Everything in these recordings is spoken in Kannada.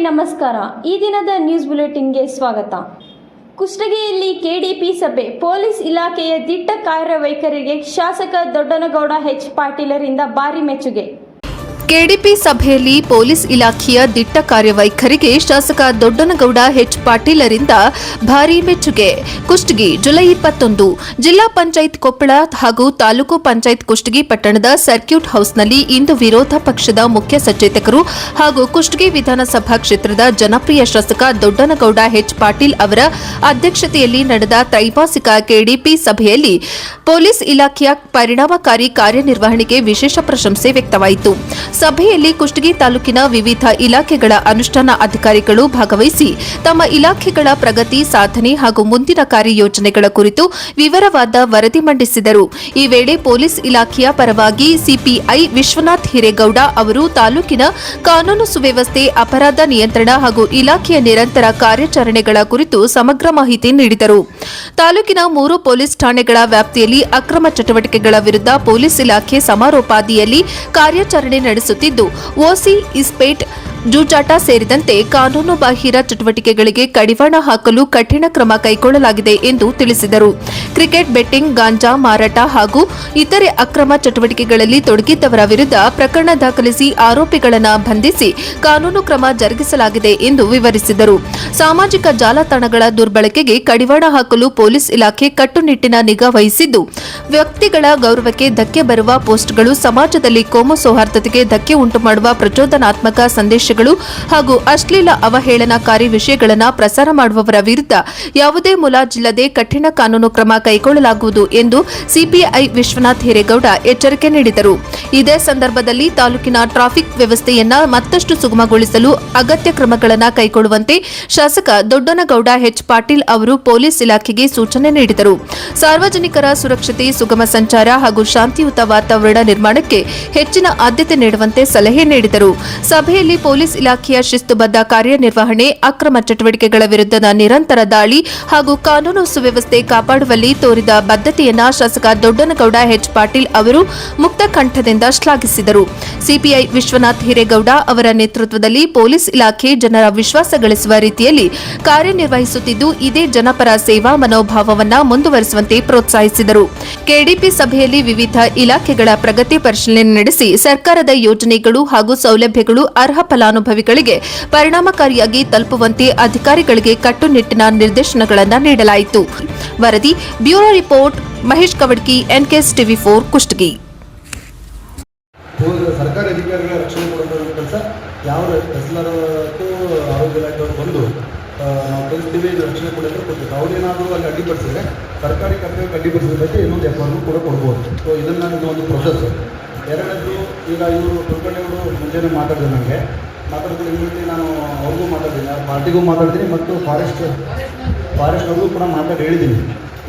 ನಮಸ್ಕಾರ. ಈ ದಿನದ ನ್ಯೂಸ್ ಬುಲೆಟಿನ್ಗೆ ಸ್ವಾಗತ. ಕುಷ್ಟಗಿಯಲ್ಲಿ ಕೆಡಿಪಿ ಸಭೆ, ಪೊಲೀಸ್ ಇಲಾಖೆಯ ದಿಟ್ಟ ಕಾರ್ಯವೈಖರಿಗೆ ಶಾಸಕ ದೊಡ್ಡನಗೌಡ ಎಚ್ ಪಾಟೀಲರಿಂದ ಭಾರಿ ಮೆಚ್ಚುಗೆ. ಕೆಡಿಪಿ ಸಭೆಯಲ್ಲಿ ಪೊಲೀಸ್ ಇಲಾಖೆಯ ದಿಟ್ಟ ಕಾರ್ಯವೈಖರಿಗೆ ಶಾಸಕ ದೊಡ್ಡನಗೌಡ ಎಚ್ ಪಾಟೀಲರಿಂದ ಭಾರೀ ಮೆಚ್ಚುಗೆ. ಕುಷ್ಟಗಿ ಜುಲೈ 21 ಜಿಲ್ಲಾ ಪಂಚಾಯತ್ ಕೊಪ್ಪಳ ಹಾಗೂ ತಾಲೂಕು ಪಂಚಾಯತ್ ಕುಷ್ಟಗಿ ಪಟ್ಟಣದ ಸರ್ಕ್ಯೂಟ್ ಹೌಸ್ನಲ್ಲಿ ಇಂದು ವಿರೋಧ ಪಕ್ಷದ ಮುಖ್ಯ ಸಚೇತಕರು ಹಾಗೂ ಕುಷ್ಟಗಿ ವಿಧಾನಸಭಾ ಕ್ಷೇತ್ರದ ಜನಪ್ರಿಯ ಶಾಸಕ ದೊಡ್ಡನಗೌಡ ಎಚ್ ಪಾಟೀಲ್ ಅವರ ಅಧ್ಯಕ್ಷತೆಯಲ್ಲಿ ನಡೆದ ತ್ರೈಮಾಸಿಕ ಕೆಡಿಪಿ ಸಭೆಯಲ್ಲಿ ಪೊಲೀಸ್ ಇಲಾಖೆಯ ಪರಿಣಾಮಕಾರಿ ಕಾರ್ಯನಿರ್ವಹಣೆಗೆ ವಿಶೇಷ ಪ್ರಶಂಸೆ ವ್ಯಕ್ತವಾಯಿತು. ಸಭೆಯಲ್ಲಿ ಕುಷ್ಟಗಿ ತಾಲೂಕಿನ ವಿವಿಧ ಇಲಾಖೆಗಳ ಅನುಷ್ಠಾನ ಅಧಿಕಾರಿಗಳು ಭಾಗವಹಿಸಿ ತಮ್ಮ ಇಲಾಖೆಗಳ ಪ್ರಗತಿ ಸಾಧನೆ ಹಾಗೂ ಮುಂದಿನ ಕಾರ್ಯಯೋಜನೆಗಳ ಕುರಿತು ವಿವರವಾದ ವರದಿ ಮಂಡಿಸಿದರು. ಈ ವೇಳೆ ಪೊಲೀಸ್ ಇಲಾಖೆಯ ಪರವಾಗಿ ಸಿಪಿಐ ವಿಶ್ವನಾಥ್ ಹಿರೇಗೌಡ ಅವರು ತಾಲೂಕಿನ ಕಾನೂನು ಸುವ್ಯವಸ್ಥೆ, ಅಪರಾಧ ನಿಯಂತ್ರಣ ಹಾಗೂ ಇಲಾಖೆಯ ನಿರಂತರ ಕಾರ್ಯಾಚರಣೆಗಳ ಕುರಿತು ಸಮಗ್ರ ಮಾಹಿತಿ ನೀಡಿದರು. ತಾಲೂಕಿನ 3 ಪೊಲೀಸ್ ಠಾಣೆಗಳ ವ್ಯಾಪ್ತಿಯಲ್ಲಿ ಅಕ್ರಮ ಚಟುವಟಿಕೆಗಳ ವಿರುದ್ಧ ಪೊಲೀಸ್ ಇಲಾಖೆ ಸಮಾರೋಪಾದಿಯಲ್ಲಿ ಕಾರ್ಯಾಚರಣೆ ನಡೆಸುತ್ತಿದ್ದು, ಓಸಿ, ಇಸ್ಪೇಟ್, ಜೂಜಾಟ ಸೇರಿದಂತೆ ಕಾನೂನು ಬಾಹಿರ ಚಟುವಟಿಕೆಗಳಿಗೆ ಕಡಿವಾಣ ಹಾಕಲು ಕಠಿಣ ಕ್ರಮ ಕೈಗೊಳ್ಳಲಾಗಿದೆ ಎಂದು ತಿಳಿಸಿದರು. ಕ್ರಿಕೆಟ್ ಬೆಟ್ಟಿಂಗ್, ಗಾಂಜಾ ಮಾರಾಟ ಹಾಗೂ ಇತರೆ ಅಕ್ರಮ ಚಟುವಟಿಕೆಗಳಲ್ಲಿ ತೊಡಗಿದ್ದವರ ವಿರುದ್ಧ ಪ್ರಕರಣ ದಾಖಲಿಸಿ ಆರೋಪಿಗಳನ್ನು ಬಂಧಿಸಿ ಕಾನೂನು ಕ್ರಮ ಜರುಗಿಸಲಾಗಿದೆ ಎಂದು ವಿವರಿಸಿದರು. ಸಾಮಾಜಿಕ ಜಾಲತಾಣಗಳ ದುರ್ಬಳಕೆಗೆ ಕಡಿವಾಣ ಹಾಕಲು ಪೊಲೀಸ್ ಇಲಾಖೆ ಕಟ್ಟುನಿಟ್ಟಿನ ನಿಗಾ ವಹಿಸಿದ್ದು, ವ್ಯಕ್ತಿಗಳ ಗೌರವಕ್ಕೆ ಧಕ್ಕೆ ಬರುವ ಪೋಸ್ಟ್ಗಳು, ಸಮಾಜದಲ್ಲಿ ಕೋಮು ಸೌಹಾರ್ದತೆಗೆ ಧಕ್ಕೆ ಉಂಟುಮಾಡುವ ಪ್ರಚೋದನಾತ್ಮಕ ಸಂದೇಶಗಳು ಹಾಗೂ ಅಶ್ಲೀಲ ಅವಹೇಳನಕಾರಿ ವಿಷಯಗಳನ್ನು ಪ್ರಸಾರ ಮಾಡುವವರ ವಿರುದ್ಧ ಯಾವುದೇ ಮುಲಾಜಿಲ್ಲದೆ ಕಠಿಣ ಕಾನೂನು ಕ್ರಮ ಕೈಗೊಳ್ಳಲಾಗುವುದು ಎಂದು ಸಿಪಿಐ ವಿಶ್ವನಾಥ್ ಹಿರೇಗೌಡ ಎಚ್ಚರಿಕೆ ನೀಡಿದರು. ಇದೇ ಸಂದರ್ಭದಲ್ಲಿ ತಾಲೂಕಿನ ಟ್ರಾಫಿಕ್ ವ್ಯವಸ್ಥೆಯನ್ನ ಮತ್ತಷ್ಟು ಸುಗಮಗೊಳಿಸಲು ಅಗತ್ಯ ಕ್ರಮಗಳನ್ನು ಕೈಗೊಳ್ಳುವಂತೆ ಶಾಸಕ ದೊಡ್ಡನಗೌಡ ಎಚ್ ಪಾಟೀಲ್ ಅವರು ಪೊಲೀಸ್ ಇಲಾಖೆಗೆ ಸೂಚನೆ ನೀಡಿದರು. ಸಾರ್ವಜನಿಕರ ಸುರಕ್ಷತೆ, ಸುಗಮ ಸಂಚಾರ ಹಾಗೂ ಶಾಂತಿಯುತ ವಾತಾವರಣ ನಿರ್ಮಾಣಕ್ಕೆ ಹೆಚ್ಚಿನ ಆದ್ಯತೆ ನೀಡುವಂತೆ ಸಲಹೆ ನೀಡಿದರು. ಸಭೆಯಲ್ಲಿ ಪೊಲೀಸ್ ಇಲಾಖೆಯ ಶಿಸ್ತುಬದ್ಧ ಕಾರ್ಯನಿರ್ವಹಣೆ, ಅಕ್ರಮ ಚಟುವಟಿಕೆಗಳ ವಿರುದ್ಧದ ನಿರಂತರ ದಾಳಿ ಹಾಗೂ ಕಾನೂನು ಸುವ್ಯವಸ್ಥೆ ಕಾಪಾಡುವಲ್ಲಿ ತೋರಿದ ಬದ್ಧತೆಯನ್ನು ಶಾಸಕ ದೊಡ್ಡನಗೌಡ ಎಚ್ ಪಾಟೀಲ್ ಅವರು ಮುಕ್ತ ಕಂಠದಿಂದ ಶ್ಲಾಘಿಸಿದರು. ಸಿಪಿಐ ವಿಶ್ವನಾಥ್ ಹಿರೇಗೌಡ ಅವರ ನೇತೃತ್ವದಲ್ಲಿ ಪೊಲೀಸ್ ಇಲಾಖೆ ಜನರ ವಿಶ್ವಾಸ ಗಳಿಸುವ ರೀತಿಯಲ್ಲಿ ಕಾರ್ಯನಿರ್ವಹಿಸುತ್ತಿದ್ದು, ಇದೇ ಜನಪರ ಸೇವಾ ಮನೋಭಾವವನ್ನು ಮುಂದುವರಿಸುವಂತೆ ಪ್ರೋತ್ಸಾಹಿಸಿದರು. ಕೆಡಿಪಿ ಸಭೆಯಲ್ಲಿ ವಿವಿಧ ಇಲಾಖೆಗಳ ಪ್ರಗತಿ ಪರಿಶೀಲನೆ ನಡೆಸಿ ಸರ್ಕಾರದ ಯೋಜನೆಗಳು ಹಾಗೂ ಸೌಲಭ್ಯಗಳು ಅರ್ಹ ಫಲಾನುಭವಿಗಳಿಗೆ ಪರಿಣಾಮಕಾರಿಯಾಗಿ ತಲುಪುವಂತೆ ಅಧಿಕಾರಿಗಳಿಗೆ ಕಟ್ಟುನಿಟ್ಟಿನ ನಿರ್ದೇಶನಗಳನ್ನು ನೀಡಲಾಯಿತು. ವರದಿ bureau report Mahesh Kavadki, NKS ಟಿವಿ4 ಕುಷ್ಟಗಿ. ಸರ್ಕಾರಿ ಅಧಿಕಾರಿಗಳ ರಕ್ಷಣೆ ಕೊಡುವಂಥ ಕೆಲಸ ಯಾವ ತಹಸೀಲ್ದಾರಕ್ಕೂ ಆರೋಗ್ಯ ಇಲಾಖೆಯವರು ಬಂದು ನಾವು ಕಲಿಸ್ತೀವಿ, ರಕ್ಷಣೆ ಕೊಡೋದ್ರೆ ಕೊಡ್ಬೇಕು. ಅವ್ರೇನಾದರೂ ಅಲ್ಲಿ ಅಡ್ಡಿಪಡಿಸಿದ್ರೆ ಸರ್ಕಾರಿ ಕರ್ತವ್ಯಕ್ಕೆ ಅಡ್ಡಿಪಡಿಸೋದಕ್ಕೆ ಇನ್ನೊಂದು ಎಫ್ಐಆರ್ ಕೂಡ ಕೊಡ್ಬೋದು. ಸೊ ಇದನ್ನು ಒಂದು ಪ್ರೊಸೆಸ್. ಎರಡನೇದು, ಈಗ ಇವರು ಕುಲಕರ್ಣಿಯವರು ಮುಂಜಾನೆ ಮಾತಾಡಿದ್ರು, ನನಗೆ ಮಾತಾಡಿದ್ರೆ ಇಮಿಡಿಯೇಟ್ಲಿ ನಾನು ಅವ್ರಿಗೂ ಮಾತಾಡ್ತೀನಿ, ಪಾರ್ಟಿಗೂ ಮಾತಾಡ್ತೀನಿ ಮತ್ತು ಫಾರೆಸ್ಟ್ನವ್ರಿಗೂ ಕೂಡ ಮಾತಾಡಿ ಹೇಳಿದ್ದೀನಿ.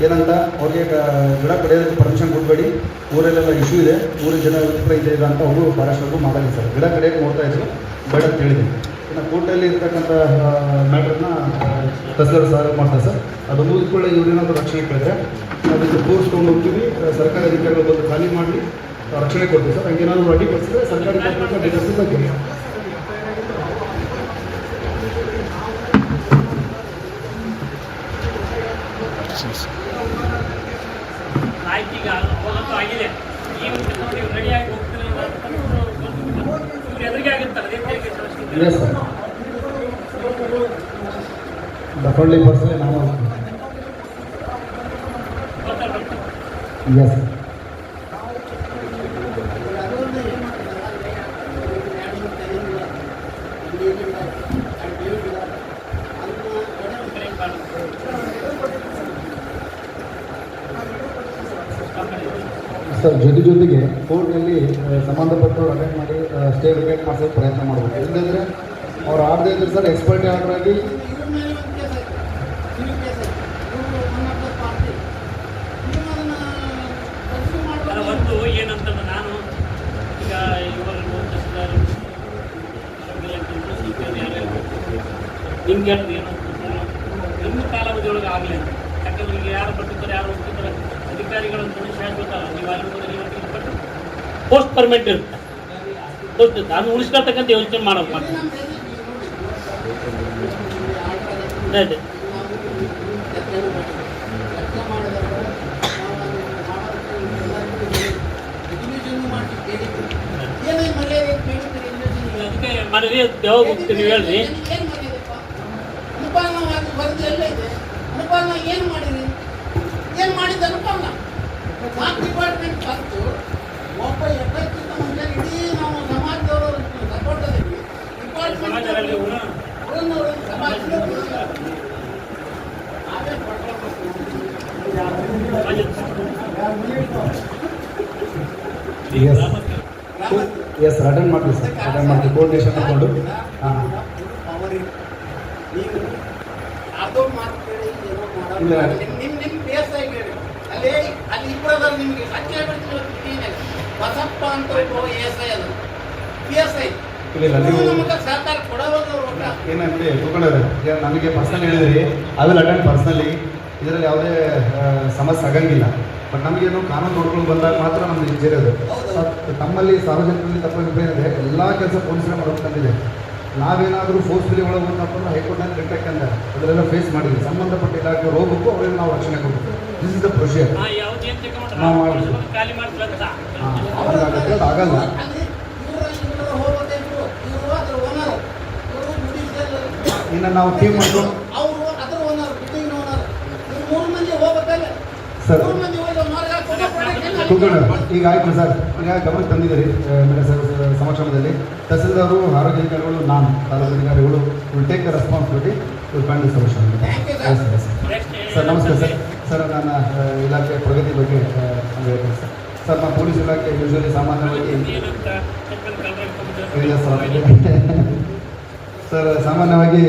ಏನಂತ, ಅವ್ರಿಗೆ ಗಿಡ ಕಡಿಯೋದಕ್ಕೆ ಪರ್ಮಿಷನ್ ಕೊಡಬೇಡಿ, ಊರಲ್ಲೆಲ್ಲ ಇಶ್ಯೂ ಇದೆ, ಊರಿನ ಜನ ಕೂಡ ಇದೆ ಅಂತ ಅವರು ಫಾರೆಸ್ಟ್ನವ್ರಿಗೂ ಮಾತಾಡಿದ್ರು. ಸರ್, ಗಿಡ ಕಡಿಯೋಕ್ಕೆ ನೋಡ್ತಾ ಇದ್ರು, ಬೇಡ ಅಂತ ಹೇಳಿದ್ದೀನಿ. ಇನ್ನು ಕೋರ್ಟಲ್ಲಿ ಇರ್ತಕ್ಕಂಥ ಮ್ಯಾಟ್ರನ್ನ ತಹಸೀಲ್ದಾರ್ ಸಾಲ್ವ್ ಮಾಡ್ತಾರೆ ಸರ್. ಅದು ಮುಗಿದ್ಕೊಳ್ಳಿ, ಇವ್ರೇನಾದರೂ ರಕ್ಷಣೆ ಕೇಳಿದ್ರೆ ಅದಕ್ಕೆ ಫೋರ್ಸ್ ತೊಗೊಂಡು ಹೋಗ್ತೀವಿ, ಸರ್ಕಾರಿ ಅಧಿಕಾರಿಗಳು ಬಂದು ಖಾಲಿ ಮಾಡಿ ರಕ್ಷಣೆ ಕೊಡ್ತೀವಿ ಸರ್. ಹಂಗೇನಾದರೂ ಅಡ್ಡಿಪಡಿಸಿದ್ರೆ ಸರ್ಕಾರಿ ಬಗ್ಗೆ ಎಸ್ ಸರ್, ಡಫಂಡ್ಲಿ ಪರ್ಸನ್ ನಾವು ಎಸ್ ಸರ್. ಜೊತೆಗೆ ಕೋರ್ಟ್ನಲ್ಲಿ ಸಂಬಂಧಪಟ್ಟವ್ರು ಅಟೆಂಡ್ ಮಾಡಿ ಸ್ಟೇ ರಿಪೇಟ್ ಮಾಡಿಸೋಕ್ಕೆ ಪ್ರಯತ್ನ ಮಾಡಬೇಕು. ಇಲ್ಲಂದರೆ ಅವ್ರು ಆಗದೇ ಇದ್ರೆ ಸರ್ ಎಕ್ಸ್ಪರ್ಟ್ ಆರ್ಡರ್ ಆಗಿ ಒಂದು ಏನಂತಂದ್ರೆ, ನಾನು ಈಗ ನಿಮ್ಗೆ ನಿಮ್ಮ ಕಾಲಾವಧಿಯೊಳಗೆ ಆಗಲಿ, ಯಾಕಂದ್ರೆ ಈಗ ಯಾರು ಬರ್ತಿರ್ತಾರೆ, ಯಾರು ಹೋಗ್ತಿರ್ತಾರೆ, ಅಧಿಕಾರಿಗಳನ್ನು ಶಾಶ್ವತ ನೀವು ಬಟ್ ಪೋಸ್ಟ್ ಪರ್ಮನೆಂಟ್ ಇರುತ್ತೆ. ಪೋಸ್ಟ್ ಅದು ಉಳಿಸ್ಕೊಳ್ತಕ್ಕಂಥ ಯೋಚನೆ ಮಾಡಬೇಕು. ಅದೇ ಅದಕ್ಕೆ ಮಾಡಿರಿ ಯಾವಾಗ ಹೋಗ್ತೀರಿ ನೀವು ಹೇಳ್ರಿ. ಏನು ಮಾಡಿದ ಅನುಪಾಲನ ಡಿಪಾರ್ಟ್ಮೆಂಟ್ ಬಂತು ಒಬ್ಬ ಎಫೆಕ್ಟಿವ್ ಮುಂದೆ ಇಡೀ ನಾವು ಸಮಾಜದವರು ಸಪೋರ್ಟ್ ಅದೀವಿ ಸಮಾಜದಲ್ಲಿ ಎಸ್ ಅಟೆಂಡ್ ಮಾಡ್ತೀವಿ ಸರ್, ಅಟೆಂಡ್ ಮಾಡ್ತೀವಿ ಕೋರ್ಡಿನೇಷನ್ ತಗೊಂಡು. ಹಾಂ ಅದು ಮಾತು ಕೇಳಿ ಏನೋ ಇಲ್ಲ. ನಿಮ್ಮ ಬೇಸ್ ಆಗಿ ಹೇಳಿ ಅಲ್ಲಿ ಇಬ್ಬರದಲ್ಲಿ ನಿಮಗೆ ಸತ್ಯ ಹೇಳ್ತೀನಿ ಬಸಪ್ಪ ಅಂತ ಎಸ್ ಐ ಅದು ಪಿ ಎಸ್ ಐ ಇಲ್ಲ ನೀವು ನಮಗೆ ಸಹಕಾರ ಕೊಡೋದು ಏನಂತೆ ತಿಳ್ಕೊಂಡ್ರೆ ಈಗ ನನಗೆ ಪರ್ಸನಲ್ ಹೇಳಿದ್ರಿ, ಅವೆಲ್ಲ ಅಟೆಂಡ್ ಪರ್ಸನಲಿ ಇದರಲ್ಲಿ ಯಾವುದೇ ಸಮಸ್ಯೆ ಆಗಂಗಿಲ್ಲ. ಬಟ್ ನಮಗೇನು ಕಾನೂನು ನೋಡ್ಕೊಂಡು ಬಂದಾಗ ಮಾತ್ರ ನಮ್ಗೆ ಇರೋದು. ತಮ್ಮಲ್ಲಿ ಸಾರ್ವಜನಿಕರಲ್ಲಿ ತಪ್ಪಿದೆ ಎಲ್ಲ ಕೆಲಸ ಪೊಲೀಸರೇ ಮಾಡಬೇಕಂತಿದೆ. ನಾವೇನಾದರೂ ಫೋರ್ಸ್ಫುಲಿ ಒಳಗೆ ಬಂದಪ್ಪ ಹೈಕೋರ್ಟ್ನಲ್ಲಿ ರಿಟೆಕ್ಟ್ ಅಂದ ಅದರೆಲ್ಲ ಫೇಸ್ ಮಾಡಿದ್ವಿ. ಸಂಬಂಧಪಟ್ಟ ಇಲಾಖೆಗೆ ಹೋಗ್ಬೇಕು, ಅವ್ರಿಗೆ ನಾವು ರಕ್ಷಣೆ ಕೊಡಬೇಕು. This is the procedure. ನಾವು ಮಾಡ್ತೀವಿ. ಖಾಲಿ ಮಾಡ್ತೀವಿ ಅದಾಗುತ್ತೆ, ಅದು ಆಗಲ್ಲ. ಇನ್ನು ನಾವು ಟೀಮ್ ಮಾಡ್ಕೊಂಡು ಅವರು ಅದ್ರ ಓನರ್ ಬಿಲ್ಡಿಂಗ್ ಓನರ್ ಮೂರು ಮಂದಿ ಹೋಗ್ಬೇಕಲ್ಲ ಸರ್ ಮೂರು ಮಂದಿ ಹೋಗಿ ಮಾರ್ಗ ಕೂತ್ಕೊಂಡು ಈಗ ಆಯ್ತು ಸರ್. ಈಗ ಗಮನಕ್ಕೆ ತಂದಿದ್ದೀರಿ ಮೇಡಮ್ ಸರ್ ಸಮಕ್ಷಮದಲ್ಲಿ ತಹಸೀಲ್ದಾರು, ಆರೋಗ್ಯ ಅಧಿಕಾರಿಗಳು, ನಾನು ತಾಲೂಕು ಅಧಿಕಾರಿಗಳು will take the responsibility will find the solution. Sir ನಮಸ್ತೆ ಸರ್. ಸರ್ ನನ್ನ ಇಲಾಖೆ ಪ್ರಗತಿ ಬಗ್ಗೆ ಹೇಳ್ತೀನಿ ಸರ್. ಸರ್ ನಾನು ಪೊಲೀಸ್ ಇಲಾಖೆ ಯೂಶಲಿ ಸಾಮಾನ್ಯವಾಗಿ ಸರ್ ಸಾಮಾನ್ಯವಾಗಿ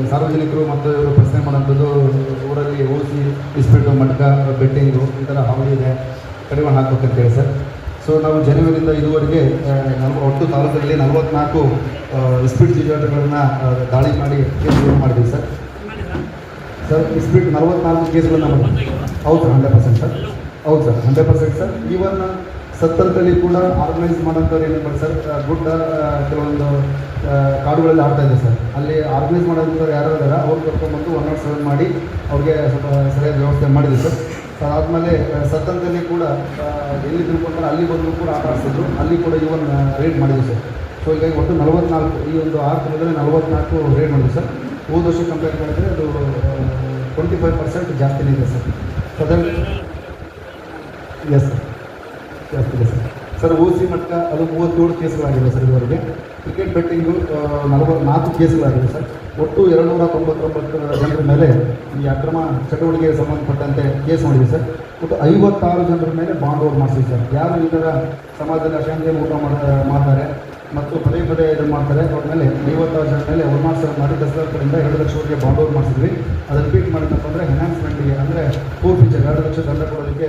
ಸಾರ್ವಜನಿಕರು ಮತ್ತು ಇವರು ಪ್ರಶ್ನೆ ಮಾಡೋಂಥದ್ದು ಊರಲ್ಲಿ ಓಸಿ, ಇಸ್ಪೀಟು, ಮಟ್ಕ, ಬೆಟ್ಟಿಂಗು ಈ ಥರ ಹಾವಳಿ ಇದೆ, ಕಡಿವಾಣ ಹಾಕ್ಬೇಕಂತೇಳಿ ಸರ್. ಸೊ ನಾವು ಜನವರಿಯಿಂದ ಇದುವರೆಗೆ ಒಟ್ಟು ತಾಲೂಕಲ್ಲಿ 44 ಇಸ್ಪೀಟ್ ಚೀಟಾಟಗಳನ್ನು ದಾಳಿ ಮಾಡಿ ಕೇಸ್ಗಳು ಮಾಡಿದ್ದೀವಿ ಸರ್. ಸರ್ ಇಸ್ಪೀಟ್ 44 ಕೇಸ್ಗಳನ್ನ ಮಾಡಿದ್ದೀವಿ. ಹೌದು ಸರ್, 100% ಸರ್. ಹೌದು ಸರ್, 100% ಸರ್. ಈವನ್ ಸತ್ತಂತಲ್ಲಿ ಕೂಡ ಆರ್ಗನೈಸ್ ಮಾಡೋಂಥವ್ರು ಏನಿಲ್ಲ ಸರ್. ಗುಡ್ಡ ಕೆಲವೊಂದು ಕಾಡುಗಳಲ್ಲಿ ಆಡ್ತಾ ಇದೆ ಸರ್. ಅಲ್ಲಿ ಆರ್ಗನೈಸ್ ಮಾಡೋಂಥವ್ರು ಯಾರು ಇದ್ದಾರೆ ಅವ್ರು ಕರ್ಕೊಂಡ್ಬಂದು 107 ಮಾಡಿ ಅವ್ರಿಗೆ ಸ್ವಲ್ಪ ಸರಿಯಾದ ವ್ಯವಸ್ಥೆ ಮಾಡಿದ್ವಿ ಸರ್. ಅದಾದಮೇಲೆ ಸತ್ತಂತಲ್ಲಿ ಕೂಡ ಎಲ್ಲಿ ತಿಳ್ಕೊಂಡ್ರೆ ಅಲ್ಲಿ ಬಂದು ಕೂಡ ಆಟ ಆಡಿಸಿದ್ರು, ಅಲ್ಲಿ ಕೂಡ ಇವನ್ ರೇಡ್ ಮಾಡಿದ್ವಿ ಸರ್. ಸೊ ಹೀಗಾಗಿ ಒಟ್ಟು 44 ಈ ಒಂದು 6 ತಿಂಗಳಲ್ಲಿ 44 ರೇಡ್ ಮಾಡಿದ್ವಿ ಸರ್. ಹೋದ ವರ್ಷ ಕಂಪೇರ್ ಮಾಡಿದರೆ ಅದು 25% ಜಾಸ್ತಿನೇ ಇದೆ ಸರ್. ಸದರ್ ಎಸ್ ಸರ್, ಜಾಸ್ತಿ ಇದೆ ಸರ್. ಸರ್ ಓಸಿ ಮಟ್ಟ ಅದು 37 ಕೇಸ್ಗಳಾಗಿದೆ ಸರ್ ಇದುವರೆಗೆ. ಕ್ರಿಕೆಟ್ ಬೆಟ್ಟಿಂಗು 44 ಕೇಸ್ಗಳಾಗಿದೆ ಸರ್. ಒಟ್ಟು 299 ಜನರ ಮೇಲೆ ಈ ಅಕ್ರಮ ಚಟುವಟಿಕೆಗೆ ಸಂಬಂಧಪಟ್ಟಂತೆ ಕೇಸ್ ಮಾಡಿದ್ವಿ ಸರ್. ಒಟ್ಟು 56 ಜನರ ಮೇಲೆ ಬಾಂಡ್ ಓವರ್ ಮಾಡಿಸಿದ್ವಿ ಸರ್. ಯಾರು ಈ ಥರ ಸಮಾಜದಲ್ಲಿ ಅಶಾಂತಿಯನ್ನು ಊಟ ಮಾಡ್ತಾರೆ ಮತ್ತು ಪದೇ ಪದೇ ಇದನ್ನು ಮಾಡ್ತಾರೆ ಅವ್ರ ಮೇಲೆ 56 ಜನ ಮೇಲೆ ಒನ್ಮಾರ್ಕ್ಸ್ ಮಾಡಿ 10,000 ಕಡೆಯಿಂದ 2 ಲಕ್ಷವರೆಗೆ ಬಾಂಡ್ ಓವರ್ ಮಾಡಿಸಿದ್ವಿ. ಅದು ರಿಪೀಟ್ ಮಾಡಿದಪ್ಪ ಅಂದರೆ ಎನ್ಹಾನ್ಸ್ಮೆಂಟಿಗೆ ಅಂದರೆ ಫೋರ್ ಫೀಚರ್ 2 ಲಕ್ಷ ದಂಡ ಕೊಡೋದಕ್ಕೆ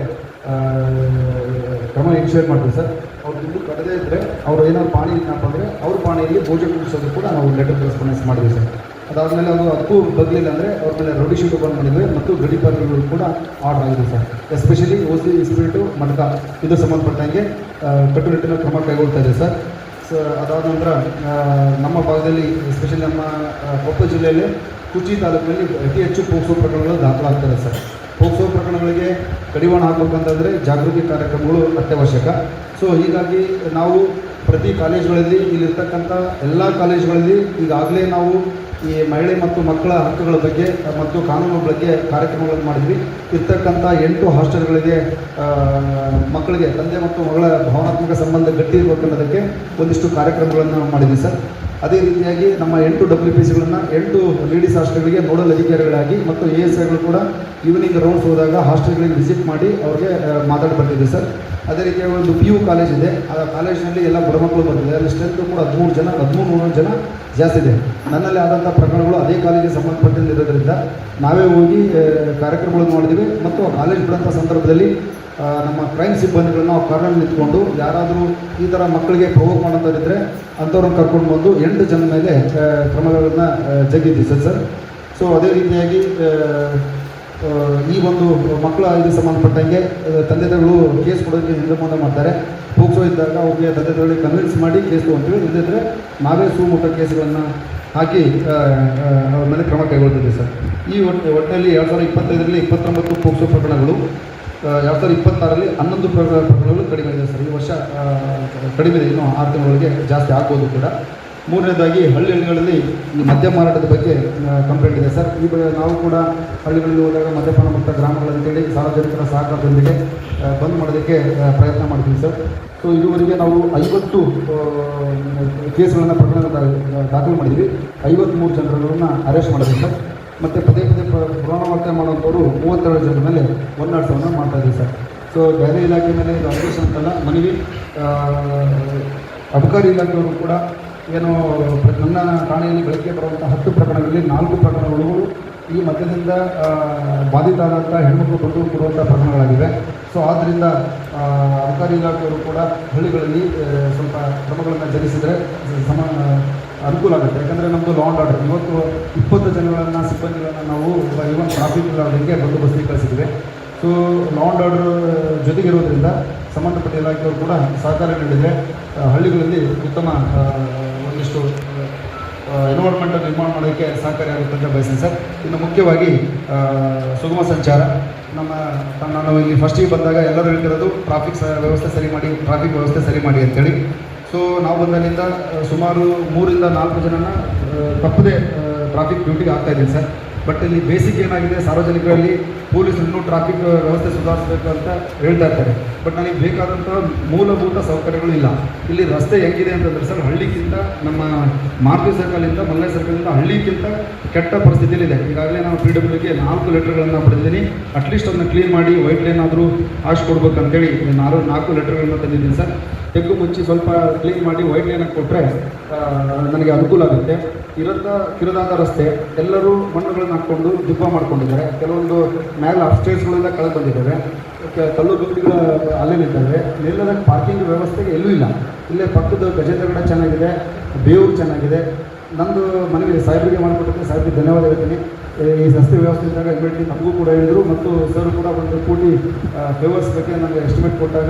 ಕ್ರಮ ಇನಿಷಿಯೇಟ್ ಮಾಡ್ತೀವಿ ಸರ್. ಅವ್ರು ದುಡ್ಡು ಕಟ್ಟದೇ ಇದ್ದರೆ ಅವರು ಏನಾದ್ರು ಪಾಣಿ ಇಟ್ಟನಪ್ಪ ಅಂದರೆ ಅವ್ರ ಪಾಣಿಯಲ್ಲಿ ಭೋಜನ ಕುಡಿಸೋದು ಕೂಡ ನಾವು ಲೆಟರ್ ಕರೆಸ್ಪಾಂಡೆನ್ಸ್ ಮಾಡಿದ್ವಿ ಸರ್. ಅದಾದಮೇಲೆ ಅದಕ್ಕೂ ಬದಲಿಲ್ಲ ಅಂದರೆ ಅವ್ರ ಮೇಲೆ ರೌಡಿ ಶೀಟ್ ಬಂದ್ ಮಾಡಿದ್ವಿ ಮತ್ತು ಗಡಿಪಾರಿಗಳು ಕೂಡ ಆರ್ಡರ್ ಆಗಿದೆ ಸರ್. ಎಸ್ಪೆಷಲಿ ಓಸಿ, ಇಸ್ಪೀಟು, ಮಟ್ಕ ಇದು ಸಂಬಂಧಪಟ್ಟಂಗೆ ಕಟ್ಟುನಿಟ್ಟಿನ ಕ್ರಮ ಕೈಗೊಳ್ತಾ ಇದೆ ಸರ್. ಸೊ ಅದಾದ ನಂತರ ನಮ್ಮ ಭಾಗದಲ್ಲಿ ಎಸ್ಪೆಷಲಿ ನಮ್ಮ ಕೊಪ್ಪಳ ಜಿಲ್ಲೆಯಲ್ಲಿ ಕುಚಿ ತಾಲೂಕಿನಲ್ಲಿ ಅತಿ ಹೆಚ್ಚು ಪೋಕ್ಸೋ ಪ್ರಕರಣಗಳು ದಾಖಲಾಗ್ತದೆ ಸರ್. ಪೋಕ್ಸೋ ಪ್ರಕರಣಗಳಿಗೆ ಕಡಿವಾಣ ಹಾಕಬೇಕಂತಂದರೆ ಜಾಗೃತಿ ಕಾರ್ಯಕ್ರಮಗಳು ಅತ್ಯವಶ್ಯಕ. ಸೊ ಹೀಗಾಗಿ ನಾವು ಪ್ರತಿ ಕಾಲೇಜುಗಳಲ್ಲಿ ಇಲ್ಲಿರ್ತಕ್ಕಂಥ ಎಲ್ಲ ಕಾಲೇಜುಗಳಲ್ಲಿ ಈಗಾಗಲೇ ನಾವು ಈ ಮಹಿಳೆ ಮತ್ತು ಮಕ್ಕಳ ಹಕ್ಕುಗಳ ಬಗ್ಗೆ ಮತ್ತು ಕಾನೂನು ಬಗ್ಗೆ ಕಾರ್ಯಕ್ರಮಗಳನ್ನು ಮಾಡಿದ್ವಿ. ಇರ್ತಕ್ಕಂಥ 8 ಹಾಸ್ಟೆಲ್ಗಳಿಗೆ ಮಕ್ಕಳಿಗೆ ತಂದೆ ಮತ್ತು ಮಗಳ ಭಾವನಾತ್ಮಕ ಸಂಬಂಧ ಗಟ್ಟಿ ಇರಬೇಕನ್ನೋದಕ್ಕೆ ಒಂದಿಷ್ಟು ಕಾರ್ಯಕ್ರಮಗಳನ್ನು ಮಾಡಿದ್ವಿ ಸರ್. ಅದೇ ರೀತಿಯಾಗಿ ನಮ್ಮ 8 WPCಗಳನ್ನು 8 ಲೇಡೀಸ್ ಹಾಸ್ಟೆಲ್ಗಳಿಗೆ ನೋಡಲ್ ಅಧಿಕಾರಿಗಳಾಗಿ ಮತ್ತು ASIಗಳು ಕೂಡ ಈವ್ನಿಂಗ್ ರೌಂಡ್ಸ್ ಹೋದಾಗ ಹಾಸ್ಟೆಲ್ಗಳಿಗೆ ವಿಸಿಟ್ ಮಾಡಿ ಅವ್ರಿಗೆ ಮಾತಾಡಿ ಬರ್ತಿದ್ವಿ ಸರ್. ಅದೇ ರೀತಿಯಾಗಿ ಒಂದು PU ಕಾಲೇಜ್ ಇದೆ, ಆ ಕಾಲೇಜಿನಲ್ಲಿ ಎಲ್ಲ ಬಡಮಕ್ಕಳು ಬಂದಿದೆ. ಅಲ್ಲಿ ಸ್ಟ್ರೆಂತ್ ಕೂಡ 13 ಜನ ಜಾಸ್ತಿ ಇದೆ. ನನ್ನಲ್ಲಿ ಆದಂಥ ಪ್ರಕರಣಗಳು ಅದೇ ಕಾಲೇಜಿಗೆ ಸಂಬಂಧಪಟ್ಟಿರೋದ್ರಿಂದ ನಾವೇ ಹೋಗಿ ಕಾರ್ಯಕ್ರಮಗಳನ್ನು ಮಾಡಿದ್ದೀವಿ. ಮತ್ತು ಕಾಲೇಜ್ ಬಿಡೋಂಥ ಸಂದರ್ಭದಲ್ಲಿ ನಮ್ಮ ಕ್ರೈಮ್ ಸಿಬ್ಬಂದಿಗಳನ್ನ ನಾವು ಕಾರ್ನಲ್ಲಿ ನಿಂತ್ಕೊಂಡು ಯಾರಾದರೂ ಈ ಥರ ಮಕ್ಕಳಿಗೆ ಪ್ರವೋಕ್ ಮಾಡೋಂಥವ್ರಿದ್ದರೆ ಅಂಥವ್ರನ್ನ ಕರ್ಕೊಂಡು ಬಂದು 8 ಜನ ಮೇಲೆ ಕ್ರಮಗಳನ್ನು ಜಗ್ಗಿದ್ದೀವಿ ಸರ್. ಸೊ ಅದೇ ರೀತಿಯಾಗಿ ಈ ಒಂದು ಮಕ್ಕಳ ಇದಕ್ಕೆ ಸಂಬಂಧಪಟ್ಟಂಗೆ ತಂದೆ ತಾಯಿಗಳು ಕೇಸ್ ಕೊಡೋದಕ್ಕೆ ಹಿಂದೆ ಮುಂದೆ ಮಾಡ್ತಾರೆ. ಪೋಕ್ಸೋ ಇದ್ದಾಗ ಅವ್ರಿಗೆ ತಂದೆ ತಾಯಿಗಳಿಗೆ ಕನ್ವಿನ್ಸ್ ಮಾಡಿ ಕೇಸ್ ತೊಗೊಳ್ತೀವಿ. ಇಲ್ಲದಿದ್ದರೆ ನಾವೇ ಸುಮುಖ ಕೇಸ್ಗಳನ್ನು ಹಾಕಿ ಅವ್ರ ಮೇಲೆ ಕ್ರಮ ಕೈಗೊಳ್ತಿದ್ದೀವಿ ಸರ್. ಈ ಒಟ್ಟಿನಲ್ಲಿ 2025ರಲ್ಲಿ 29 ಪೋಕ್ಸೋ ಪ್ರಕರಣಗಳು, 2026ರಲ್ಲಿ 11 ಪ್ರಕರಣಗಳು ಕಡಿಮೆ ಇದೆ ಸರ್. ಈ ವರ್ಷ ಕಡಿಮೆ ಇದೆ, ಇನ್ನೂ 6 ತಿಂಗಳಿಗೆ ಜಾಸ್ತಿ ಆಗ್ಬೋದು ಕೂಡ. ಮೂರನೇದಾಗಿ ಹಳ್ಳಿಗಳಲ್ಲಿ ಈ ಮದ್ಯ ಮಾರಾಟದ ಬಗ್ಗೆ ಕಂಪ್ಲೇಂಟ್ ಇದೆ ಸರ್. ಈಗ ನಾವು ಕೂಡ ಹಳ್ಳಿಗಳಲ್ಲಿ ಹೋದಾಗ ಮದ್ಯಪಾನ ಮುಕ್ತ ಗ್ರಾಮಗಳಂತೇಳಿ ಸಾರ್ವಜನಿಕರ ಸಹಕಾರದೊಂದಿಗೆ ಬಂದ್ ಮಾಡೋದಕ್ಕೆ ಪ್ರಯತ್ನ ಮಾಡ್ತೀವಿ ಸರ್. ಸೊ ಇದುವರೆಗೆ ನಾವು 50 ಕೇಸ್ಗಳನ್ನು ಪ್ರಕರಣ ದಾಖಲು ಮಾಡಿದ್ವಿ. 53 ಜನರನ್ನು ಅರೆಸ್ಟ್ ಮಾಡಿದ್ವಿ ಸರ್. ಮತ್ತು ಪದೇ ಪುನರಾವರ್ತನೆ ಮಾಡುವಂಥವ್ರು 32 ಜನರ ಮೇಲೆ ಒನ್ನಾಡ್ಸವನ್ನು ಮಾಡ್ತಾಯಿದ್ದೀವಿ ಸರ್. ಸೊ ಬೇರೆ ಇಲಾಖೆ ಮೇಲೆ ಇದು ಆದೇಶ ಅಂತಲ್ಲ, ಮನವಿ ಅಬಕಾರಿ ಇಲಾಖೆಯವರು ಕೂಡ ಏನು ನನ್ನ ಠಾಣೆಯಲ್ಲಿ ಬೆಳಗ್ಗೆ ಬರುವಂಥ 10 ಪ್ರಕರಣಗಳಲ್ಲಿ 4 ಪ್ರಕರಣಗಳು ಈ ಮದ್ಯದಿಂದ ಬಾಧಿತರಾದಂಥ ಹೆಣ್ಮಕ್ಳು ಬಂದು ಕೊಡುವಂಥ ಪ್ರಕರಣಗಳಾಗಿವೆ. ಸೊ ಆದ್ದರಿಂದ ಅಬಕಾರಿ ಇಲಾಖೆಯವರು ಕೂಡ ಹಳ್ಳಿಗಳಲ್ಲಿ ಸ್ವಲ್ಪ ಕ್ರಮಗಳನ್ನು ಜರುಗಿಸಿದರೆ ಅನುಕೂಲ ಆಗುತ್ತೆ. ಯಾಕಂದರೆ ನಮ್ಮದು ಲಾ ಆ್ಯಂಡ್ ಆರ್ಡರ್ ಇವತ್ತು 20 ಜನಗಳನ್ನು ಸಿಬ್ಬಂದಿಗಳನ್ನು ನಾವು ಈವನ್ ಟ್ರಾಫಿಕ್ ಇಲಾಖೆಗೆ ಬಂದೋಬಸ್ತಿಗೆ ಕಳಿಸಿದ್ವಿ. ಸೊ ಲಾ ಆ್ಯಂಡ್ ಆರ್ಡರ್ ಜೊತೆಗಿರೋದ್ರಿಂದ ಸಂಬಂಧಪಟ್ಟ ಇಲಾಖೆಯವರು ಕೂಡ ಸಹಕಾರ ನೀಡಿದರೆ ಹಳ್ಳಿಗಳಲ್ಲಿ ಉತ್ತಮ ಒಂದಿಷ್ಟು ಎನ್ವೈರ್ಮೆಂಟ್ ನಿರ್ಮಾಣ ಮಾಡೋಕ್ಕೆ ಸಹಕಾರಿಯಾಗುತ್ತೆ ಅಂತ ಬಯಸ್ತೀನಿ ಸರ್. ಇನ್ನು ಮುಖ್ಯವಾಗಿ ಸುಗಮ ಸಂಚಾರ. ನಾನು ಇಲ್ಲಿ ಫಸ್ಟಿಗೆ ಬಂದಾಗ ಎಲ್ಲರೂ ಹೇಳ್ತಿರೋದು ಟ್ರಾಫಿಕ್ ವ್ಯವಸ್ಥೆ ಸರಿ ಮಾಡಿ ಅಂತೇಳಿ. ಸೊ ನಾವು ಬಂದಾಗಿಂದ ಸುಮಾರು 3 ರಿಂದ 4 ಜನನ ತಪ್ಪದೇ ಟ್ರಾಫಿಕ್ ಡ್ಯೂಟಿಗೆ ಆಗ್ತಾಯಿದ್ದೀನಿ ಸರ್. ಬಟ್ ಇಲ್ಲಿ ಬೇಸಿಕ್ ಏನಾಗಿದೆ, ಸಾರ್ವಜನಿಕರಲ್ಲಿ ಪೊಲೀಸರು ಇನ್ನೂ ಟ್ರಾಫಿಕ್ ವ್ಯವಸ್ಥೆ ಸುಧಾರಿಸಬೇಕು ಅಂತ ಹೇಳ್ತಾ ಇರ್ತಾರೆ. ಬಟ್ ನನಗೆ ಬೇಕಾದಂಥ ಮೂಲಭೂತ ಸೌಕರ್ಯಗಳು ಇಲ್ಲ. ಇಲ್ಲಿ ರಸ್ತೆ ಹೆಂಗಿದೆ ಅಂತಂದರೆ ಸರ್, ಹಳ್ಳಿಗಿಂತ ನಮ್ಮ ಮಾರುತಿ ಸರ್ಕಲಿಂದ ಮಲ್ಲೆ ಸರ್ಕಲಿಂದ ಹಳ್ಳಿಗಿಂತ ಕೆಟ್ಟ ಪರಿಸ್ಥಿತಿಯಲ್ಲಿದೆ. ಈಗಾಗಲೇ ನಾನು PWಗೆ 4 ಲೆಟರ್ಗಳನ್ನು ಪಡೆದಿದ್ದೀನಿ. ಅಟ್ಲೀಸ್ಟ್ ಅದನ್ನು ಕ್ಲೀನ್ ಮಾಡಿ ವೈಟ್ ಲೈನ್ ಆದರೂ ಹಾಕ್ಸ್ಕೊಡ್ಬೇಕಂತೇಳಿ 4 ಲೆಟರ್ಗಳನ್ನು ತಂದಿದ್ದೀನಿ ಸರ್. ತೆಗ್ಗು ಮುಚ್ಚಿ ಸ್ವಲ್ಪ ಕ್ಲೀನ್ ಮಾಡಿ ವೈಟ್ ಲೈನಾಗಿ ಕೊಟ್ಟರೆ ನನಗೆ ಅನುಕೂಲ ಆಗುತ್ತೆ. ಕಿರುದಾದ ರಸ್ತೆ ಎಲ್ಲರೂ ಮಣ್ಣುಗಳನ್ನು ಹಾಕ್ಕೊಂಡು ದಿಬ್ಬ ಮಾಡ್ಕೊಂಡಿದ್ದಾರೆ. ಕೆಲವೊಂದು ಮೇಲೆ ಅಪ್ಸ್ಟೇರ್ಸ್ಗಳೆಲ್ಲ ಕಳೆದು ಬಂದಿದ್ದಾವೆ. ಕಲ್ಲು ಗುಂಡಿಗಳು ಅಲ್ಲೇ ನಿಂತಿದ್ದಾವೆ. ನಿಲ್ಲದ ಪಾರ್ಕಿಂಗ್ ವ್ಯವಸ್ಥೆಗೆ ಎಲ್ಲೂ ಇಲ್ಲ. ಇಲ್ಲೇ ಪಕ್ಕದ ಗಜೇಂದ್ರಗಡ ಚೆನ್ನಾಗಿದೆ, ಬೇವೂರು ಚೆನ್ನಾಗಿದೆ. ನಂದು ಮನೆಗೆ ಸಾಹೇಬರಿಗೆ ಮಾಡಿಕೊಟ್ಟಿದ್ದೆ, ಸಾಹೇಬರಿಗೆ ಧನ್ಯವಾದ ಹೇಳ್ತೀನಿ. ಈ ರಸ್ತೆ ವ್ಯವಸ್ಥೆ ಇದ್ದಾಗ ಇಮಿಡಿಯೇಟ್ಲಿ ನಮಗೂ ಕೂಡ ಹೇಳಿದರು ಮತ್ತು ಸರ್ ಕೂಡ 1 ಕೋಟಿ ಫೇವರ್ಸ್ ಬಗ್ಗೆ ನನಗೆ ಎಸ್ಟಿಮೇಟ್ ಕೊಟ್ಟಾಗ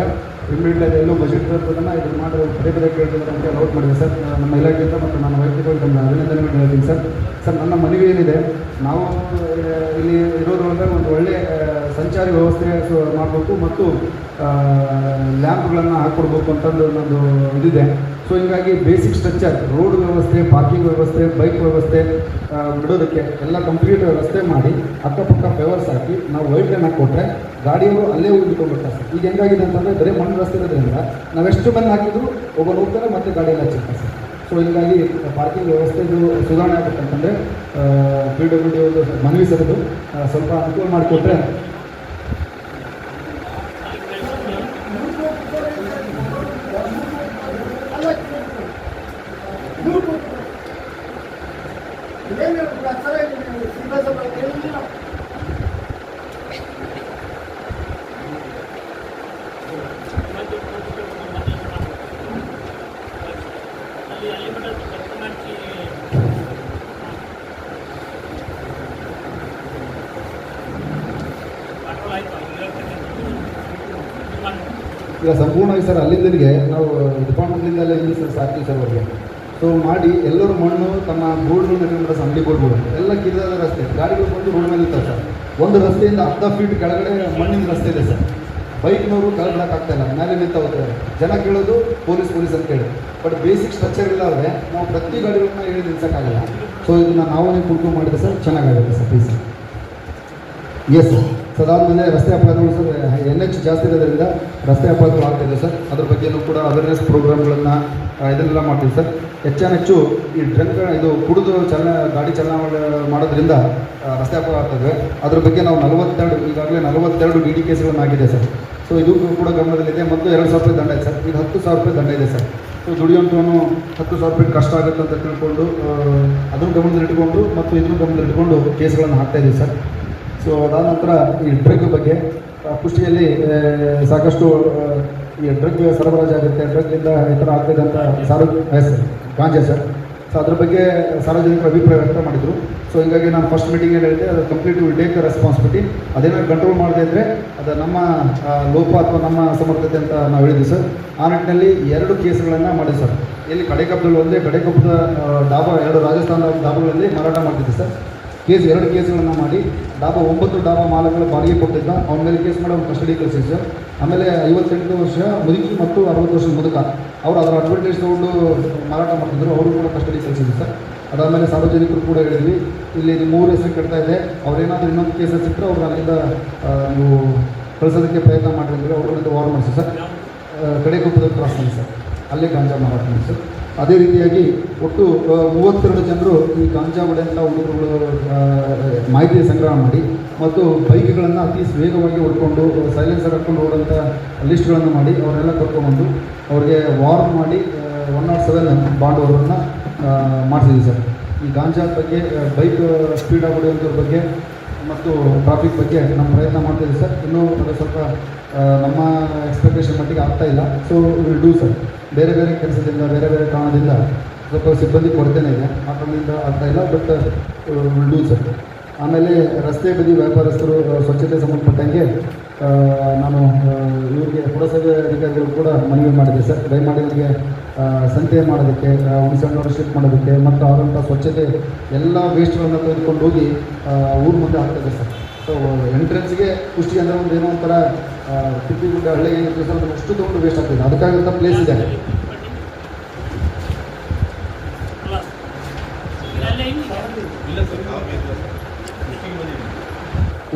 ಇಮಿಡಿಯೇಟ್ಲಿ ಅದೆಲ್ಲೋ ಬಜೆಟ್ ಇರೋದನ್ನು ಇದನ್ನು ಮಾಡಿ ಪದೇ ಕೇಳ್ತಿದ್ದಾರೆ ಅಂತ ಔಟ್ ಮಾಡಿದೆ ಸರ್. ನಮ್ಮ ಇಲಾಖೆಯಿಂದ ಮತ್ತು ನಾನು ವೈಯಕ್ತಿಕವಾಗಿ ನಮ್ಮ ಅಭಿನಂದನೆಗಳು ಹೇಳ್ತೀನಿ ಸರ್. ನನ್ನ ಮನವಿ ಏನಿದೆ, ನಾವು ಇಲ್ಲಿ ಇರೋದ್ರೊಳಗೆ ಒಂದು ಒಳ್ಳೆಯ ಸಂಚಾರಿ ವ್ಯವಸ್ಥೆ ಮಾಡಬೇಕು ಮತ್ತು ಲ್ಯಾಂಪ್ಗಳನ್ನು ಹಾಕ್ಕೊಡ್ಬೇಕು ಅಂತಂದು ನನ್ನದು ಇದಿದೆ. ಸೊ ಹೀಗಾಗಿ ಬೇಸಿಕ್ ಸ್ಟ್ರಕ್ಚರ್, ರೋಡ್ ವ್ಯವಸ್ಥೆ, ಪಾರ್ಕಿಂಗ್ ವ್ಯವಸ್ಥೆ, ಬೈಕ್ ವ್ಯವಸ್ಥೆ ಬಿಡೋದಕ್ಕೆ ಎಲ್ಲ ಕಂಪ್ಲೀಟ್ ವ್ಯವಸ್ಥೆ ಮಾಡಿ ಅಕ್ಕಪಕ್ಕ ಫೇವರ್ಸ್ ಹಾಕಿ ನಾವು ವೈಟ್ ಲೈನ್ ಹಾಕಿಕೊಟ್ರೆ ಗಾಡಿಯವರು ಅಲ್ಲೇ ಉಳಿದುಕೊಂಡ್ಬಿಡ್ತಾರೆ ಸರ್. ಈಗ ಹೆಂಗಾಗಿದೆ ಅಂತಂದರೆ ಬರೀ ಮಣ್ಣು ರಸ್ತೆ ಇರೋದ್ರಿಂದ ನಾವೆಷ್ಟು ಬಂದು ಹಾಕಿದ್ರು ಒಬ್ಬರು ಹೋಗ್ತಾರೆ ಮತ್ತು ಗಾಡಿಯೆಲ್ಲ ಚಿಕ್ಕ ಸರ್. ಸೊ ಹೀಗಾಗಿ ಪಾರ್ಕಿಂಗ್ ವ್ಯವಸ್ಥೆದು ಸುಧಾರಣೆ ಆಗಬೇಕಂತಂದರೆ PWD ಒಂದು ಮನವಿ ಸರಿದು ಸ್ವಲ್ಪ ಅನುಕೂಲ ಮಾಡಿಕೊಟ್ರೆ ಈಗ ಸಂಪೂರ್ಣವಾಗಿ ಸರ್ ಅಲ್ಲಿಂದಲಿಗೆ ನಾವು ಡಿಪಾರ್ಟ್ಮೆಂಟ್ಲಿಂದಲೇ ಇಲ್ಲಿ ಸರ್ ಸಾಕಿ ಸರ್ ಅವ್ರಿಗೆ. ಸೊ ಮಾಡಿ ಎಲ್ಲರೂ ಮಣ್ಣು ತಮ್ಮ ಬೋರ್ಡ್ಗಳು ನೆಟ್ಕೊಂಡ್ರೆ ಸಂಡಿ ಬೋರ್ಡ್ಗಳು ಎಲ್ಲ ಕಿರಿದಾದ ರಸ್ತೆ, ಗಾಡಿಗಳು ಬಂದು ರೋಡ್ ಮೇಲೆ ಇರ್ತಾರೆ ಸರ್. ಒಂದು ರಸ್ತೆಯಿಂದ 10 ಫೀಟ್ ಕೆಳಗಡೆ ಮಣ್ಣಿನ ರಸ್ತೆ ಇದೆ ಸರ್. ಬೈಕ್ನವರು ಕೆಳಗಡಕ್ಕಾಗ್ತಾಯಿಲ್ಲ, ಮೇಲೆ ನಿಂತ ಹೋಗ್ತಾರೆ. ಜನ ಕೇಳೋದು ಪೊಲೀಸ್ ಅಂತೇಳಿ. ಬಟ್ ಬೇಸಿಕ್ ಸ್ಟ್ರಕ್ಚರ್ ಇಲ್ಲ ಆದರೆ ನಾವು ಪ್ರತಿ ಗಾಡಿಗಳನ್ನ ಹೇಳಿ ನಿಲ್ಸೋಕ್ಕಾಗಲ್ಲ. ಸೊ ಇದನ್ನು ನಾವೇ ಕುಡ್ಕೊಂಡು ಮಾಡಿದ್ರೆ ಸರ್ ಚೆನ್ನಾಗಾಗುತ್ತೆ sir. Please yes sir. So ಅದಾದಮೇಲೆ ರಸ್ತೆ ಅಪಘಾತಗಳು ಸರ್ NH ಜಾಸ್ತಿ ಇರೋದ್ರಿಂದ ರಸ್ತೆ ಅಪಘಾತಗಳು ಆಗ್ತಾಯಿದೆ ಸರ್. ಅದ್ರ ಬಗ್ಗೆಯೂ ಕೂಡ ಅವೇರ್ನೆಸ್ ಪ್ರೋಗ್ರಾಮ್ಗಳನ್ನು ಇದನ್ನೆಲ್ಲ ಮಾಡ್ತೀವಿ ಸರ್. ಹೆಚ್ಚು ಈ ಡ್ರಂಕ್ ಇದು ಕುಡಿದು ಗಾಡಿ ಚಾಲನೆ ಮಾಡೋದ್ರಿಂದ ರಸ್ತೆ ಅಪಘಾತ ಆಗ್ತದೆ. ಅದ್ರ ಬಗ್ಗೆ ನಾವು ಈಗಾಗಲೇ 42 DD ಕೇಸ್ಗಳನ್ನು ಆಗಿದೆ ಸರ್. ಸೊ ಇದು ಕೂಡ ಗಮನದಲ್ಲಿದೆ. ಮತ್ತು 2,000 ರೂಪಾಯಿ ದಂಡ ಇದೆ ಸರ್. ಈಗ 10,000 ರೂಪಾಯಿ ದಂಡ ಇದೆ ಸರ್. ಸೊ ದುಡಿಯೋಂಥವನು 10,000 ರೂಪಾಯಿ ಕಷ್ಟ ಆಗುತ್ತೆ ಅಂತ ತಿಳ್ಕೊಂಡು ಅದನ್ನು ಗಮನದಲ್ಲಿಟ್ಕೊಂಡು ಮತ್ತು ಇದನ್ನು ಗಮನದಲ್ಲಿಟ್ಕೊಂಡು ಕೇಸ್ಗಳನ್ನು ಹಾಕ್ತಾಯಿದ್ದೀವಿ ಸರ್. ಸೊ ಅದಾದ ನಂತರ ಈ ಡ್ರಗ್ ಬಗ್ಗೆ ಕುಷ್ಟಗಿಯಲ್ಲಿ ಸಾಕಷ್ಟು ಈ ಡ್ರಗ್ ಸರಬರಾಜು ಆಗುತ್ತೆ. ಡ್ರಗ್ಗಿಂದ ಈ ಥರ ಆಗ್ತಿದೆ ಅಂತ ಗಾಂಜಾ ಸರ್. ಸೊ ಅದ್ರ ಬಗ್ಗೆ ಸಾರ್ವಜನಿಕರ ಅಭಿಪ್ರಾಯ ವ್ಯಕ್ತ ಮಾಡಿದರು. ಸೊ ಹೀಗಾಗಿ ನಾನು ಫಸ್ಟ್ ಮೀಟಿಂಗಲ್ಲಿ ಹೇಳಿದೆ, ಅದು ಕಂಪ್ಲೀಟ್ ವಿಲ್ ಟೇಕ್ ರೆಸ್ಪಾನ್ಸಿಬಿಲಿಟಿ. ಅದೇನಾದ್ರು ಕಂಟ್ರೋಲ್ ಮಾಡದೇ ಇದ್ದರೆ ಅದು ನಮ್ಮ ಲೋಪ ಅಥವಾ ನಮ್ಮ ಅಸಮರ್ಥತೆ ಅಂತ ನಾವು ಹೇಳಿದ್ವಿ ಸರ್. ಆ ನಿಟ್ಟಿನಲ್ಲಿ 2 ಕೇಸ್ಗಳನ್ನು ಮಾಡಿದ್ವಿ ಸರ್. ಇಲ್ಲಿ ಕಡೆಕಬ್ಬದಲ್ಲಿ ಒಂದೇ ಕಡೆಕಬ್ಬದ ಡಾಬಾ 2 ರಾಜಸ್ಥಾನದ ಡಾಬಾಗಳಲ್ಲಿ ಮಾರಾಟ ಮಾಡ್ತಿದ್ದೆ ಸರ್. 2 ಕೇಸ್ಗಳನ್ನು ಮಾಡಿ 9 ಡಾಬಾ ಮಾಲಕಗಳ ಬಾಡಿಗೆ ಕೊಟ್ಟಿದ್ದ, ಅವನ ಮೇಲೆ ಕೇಸ್ ಮಾಡಿ ಅವ್ನು ಕಸ್ಟಡಿ ಕಳಿಸಿದ್ವಿ ಸರ್. ಆಮೇಲೆ 58 ವರ್ಷ ಮುದುಕಿ ಮತ್ತು 60 ವರ್ಷದ ಮುದುಕ ಅವರು ಅದರ ಅಡ್ವರ್ಟೈಸ್ ತೊಗೊಂಡು ಮಾರಾಟ ಮಾಡ್ತಿದ್ರು, ಅವರು ಕೂಡ ಕಸ್ಟಡಿ ಕಳಿಸಿದ್ವಿ ಸರ್. ಅದಾದಮೇಲೆ ಸಾರ್ವಜನಿಕರು ಕೂಡ ಹೇಳಿದ್ವಿ, ಇಲ್ಲಿ ನಿಮ್ಮ 3 ಹೆಸರು ಕೆಡ್ತಾ ಇದೆ, ಅವ್ರೇನಾದರೂ ಇನ್ನೊಂದು ಕೇಸ್ ಸಿಕ್ಕರೆ ಅವ್ರು ಅಲ್ಲಿಂದ ನೀವು ಕಳಿಸೋದಕ್ಕೆ ಪ್ರಯತ್ನ ಮಾಡಿದ್ರೆ ಅವ್ರಿಂದ ವಾರ್ ಮಾಡಿಸಿ ಸರ್. ಕಡೆಕೊಪ್ಪದ ಕ್ರಾಸ್ನಲ್ಲಿ ಸರ್, ಅಲ್ಲೇ ಗಾಂಜಾ ಮಾರಾಟ ಮಾಡಿ ಸರ್. ಅದೇ ರೀತಿಯಾಗಿ ಒಟ್ಟು 32 ಜನರು ಈ ಗಾಂಜಾ ಹೊಡೆಯಂಥ ಹುಡುಗರುಗಳು ಮಾಹಿತಿ ಸಂಗ್ರಹ ಮಾಡಿ ಮತ್ತು ಬೈಕ್ಗಳನ್ನು ಅತಿ ವೇಗವಾಗಿ ಹೊಡ್ಕೊಂಡು ಸೈಲೆನ್ಸರ್ ಹಾಕ್ಕೊಂಡು ಓಡೋಂಥ ಲಿಸ್ಟ್ಗಳನ್ನು ಮಾಡಿ ಅವರೆಲ್ಲ ಕರ್ಕೊಂಡ್ಬಂದು ಅವ್ರಿಗೆ ವಾರ್ನ್ ಮಾಡಿ 107 ಬಾಂಡ್ ಅವರನ್ನು ಮಾಡಿಸಿದ್ವಿ ಸರ್. ಈ ಗಾಂಜಾ ಬಗ್ಗೆ, ಬೈಕ್ ಸ್ಪೀಡಾಗಿ ಹೊಡೆಯೋದ್ರ ಬಗ್ಗೆ ಮತ್ತು ಟ್ರಾಫಿಕ್ ಬಗ್ಗೆ ನಮ್ಮ ಪ್ರಯತ್ನ ಮಾಡ್ತಿದ್ದೀವಿ ಸರ್. ಇನ್ನೂ ಅದು ಸ್ವಲ್ಪ ನಮ್ಮ ಎಕ್ಸ್ಪೆಕ್ಟೇಷನ್ ಮಟ್ಟಿಗೆ ಆಗ್ತಾಯಿಲ್ಲ. So will do sir. ಬೇರೆ ಬೇರೆ ಕೆಲಸದಿಂದ, ಬೇರೆ ಬೇರೆ ಕಾರಣದಿಂದ ಸ್ವಲ್ಪ ಸಿಬ್ಬಂದಿ ಕೊರತೆನೇ ಇದೆ, ಆ ಕಾರಣದಿಂದ ಆಗ್ತಾಯಿಲ್ಲ, ಬಟ್ ವಿಲ್ ಡೂ ಸರ್. ಆಮೇಲೆ ರಸ್ತೆ ಬದಿ ವ್ಯಾಪಾರಸ್ಥರು ಸ್ವಚ್ಛತೆ ಸಂಬಂಧಪಟ್ಟಂಗೆ ನಾನು ಇವರಿಗೆ ಪುರಸಭೆ ಅಧಿಕಾರಿಗಳು ಕೂಡ ಮನವಿ ಮಾಡಿದೆ ಸರ್. ದಯಮಾಡಿ ಅವರಿಗೆ ಸಂತೆ ಮಾಡೋದಕ್ಕೆ, ಹುಣಸೆಹಣ್ಣು ಶಿಫ್ಟ್ ಮಾಡೋದಕ್ಕೆ ಮತ್ತು ಅವರಂಥ ಸ್ವಚ್ಛತೆ ಎಲ್ಲ ವೇಸ್ಟ್ಗಳನ್ನು ತೆಗೆದುಕೊಂಡು ಹೋಗಿ ಊರ ಮುಂದೆ ಆಗ್ತದೆ ಸರ್. ಸೊ ಎಂಟ್ರೆನ್ಸ್ಗೆ ಕುಷ್ಟಿ ಅಂದರೆ ಒಂದು ಏನೋ ಒಂಥರ ತಿಪ್ಪಿಗುಡ್ಡ ಹಳ್ಳಿಗೆ ಏನಿರ್ತದೆ ಸರ್, ಅದನ್ನು ಅಷ್ಟು ತೊಗೊಂಡು ವೇಸ್ಟ್ ಆಗ್ತದೆ. ಅದಕ್ಕಾಗಂಥ ಪ್ಲೇಸ್ ಇದೆ.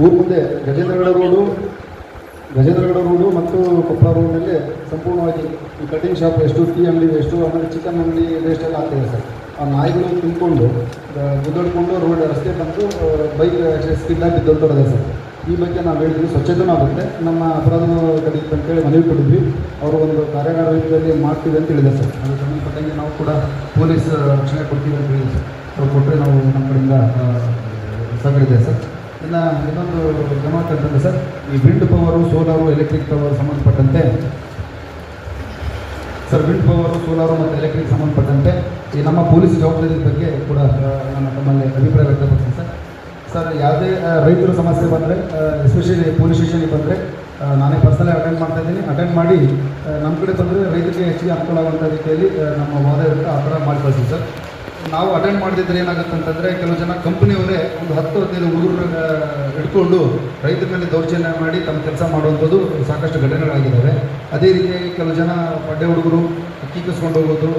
ಊರ ಮುಂದೆ ಗಜೇಂದ್ರಗಡ ರೋಡು ಮತ್ತು ಕೊಪ್ಪಳ ರೋಡ್ನಲ್ಲಿ ಸಂಪೂರ್ಣವಾಗಿ ಈ ಕಟಿಂಗ್ ಶಾಪ್ ಎಷ್ಟು, ಟೀ ಅಂಗಡಿ ಎಷ್ಟು, ಆಮೇಲೆ ಚಿಕನ್ ಅಂಗಡಿ ವೇಸ್ಟೆಲ್ಲ ಆಗ್ತಿದೆ ಸರ್. ಆ ನಾಯಿಗಳು ತಿಂದ್ಕೊಂಡು ಗುದ್ದಾಡ್ಕೊಂಡು ರಸ್ತೆ ಬಂದು ಬೈಕ್ ಸ್ಕಿಡ್ಡಾಗಿ ಬಿದ್ದೊಳ್ತದೆ ಸರ್. ಈ ಬಗ್ಗೆ ನಾವು ಹೇಳಿದ್ವಿ, ಸ್ವಚ್ಛತೆನೂ ಆಗುತ್ತೆ, ನಮ್ಮ ಅಪರಾಧ ಕಡಿತ ಅಂತೇಳಿ ಮನವಿ ಕೊಟ್ಟಿದ್ವಿ. ಅವರು ಒಂದು ಕಾರ್ಯಾಗಾರ ರೀತಿಯಲ್ಲಿ ಮಾಡ್ತೀವಿ ಅಂತ ಹೇಳಿದೆ ಸರ್. ಅದಕ್ಕೆ ಸಂಬಂಧಪಟ್ಟಂಗೆ ನಾವು ಕೂಡ ಪೊಲೀಸ್ ರಕ್ಷಣೆ ಕೊಡ್ತೀವಿ ಅಂತ ಹೇಳಿದ್ವಿ ಸರ್. ಅವ್ರು ಕೊಟ್ಟರೆ ನಾವು ನಮ್ಮ ಕಡೆಯಿಂದ ಸಹಕರಿದೆ ಸರ್. ಇನ್ನು ಇನ್ನೊಂದು ಗಮನ ಅಂತಂದರೆ ಸರ್, ಈ wind power, solar, electric power ಸಂಬಂಧಪಟ್ಟಂತೆ ಸರ್, ವಿಂಡ್ ಪವರು, ಸೋಲಾರು ಮತ್ತು ಎಲೆಕ್ಟ್ರಿಕ್ ಸಂಬಂಧಪಟ್ಟಂತೆ ಈ ನಮ್ಮ ಪೊಲೀಸ್ ಜವಾಬ್ದಾರಿ ಬಗ್ಗೆ ಕೂಡ ನಾನು ತಮ್ಮಲ್ಲಿ ಅಭಿಪ್ರಾಯ ವ್ಯಕ್ತಪಡ್ತೀನಿ ಸರ್. ಸರ್, ಯಾವುದೇ ರೈತರ ಸಮಸ್ಯೆ ಬಂದರೆ, ಎಸ್ಪೆಷಲಿ ಪೊಲೀಸ್ ಸ್ಟೇಷನ್ಗೆ ಬಂದರೆ ನಾನೇ ಪರ್ಸನಲಿ ಅಟೆಂಡ್ ಮಾಡಿ ನಮ್ಮ ಕಡೆ ಬಂದರೆ ರೈತರಿಗೆ ಹೆಚ್ಚಿಗೆ ಅನುಕೂಲ ಆಗುವಂಥ ರೀತಿಯಲ್ಲಿ ನಮ್ಮ ವಾದ ಇರುತ್ತೆ, ಆ ಥರ ಮಾಡಿ ಕಳಿಸ್ತೀವಿ ಸರ್. ನಾವು ಅಟೆಂಡ್ ಮಾಡದಿದ್ದರೆ ಏನಾಗುತ್ತೆ ಅಂತಂದರೆ, ಕೆಲವು ಜನ ಕಂಪ್ನಿಯವರೇ ಒಂದು 10-15 ಹುಡುಗರು ಹಿಡ್ಕೊಂಡು ರೈತರ ಮೇಲೆ ದೌರ್ಜನ್ಯ ಮಾಡಿ ತಮ್ಮ ಕೆಲಸ ಮಾಡುವಂಥದ್ದು ಸಾಕಷ್ಟು ಘಟನೆಗಳಾಗಿದ್ದಾವೆ. ಅದೇ ರೀತಿಯಾಗಿ ಕೆಲವು ಜನ ಪಡ್ಡೆ ಹುಡುಗರು ಕೀಕಿಸ್ಕೊಂಡು ಹೋಗೋದು,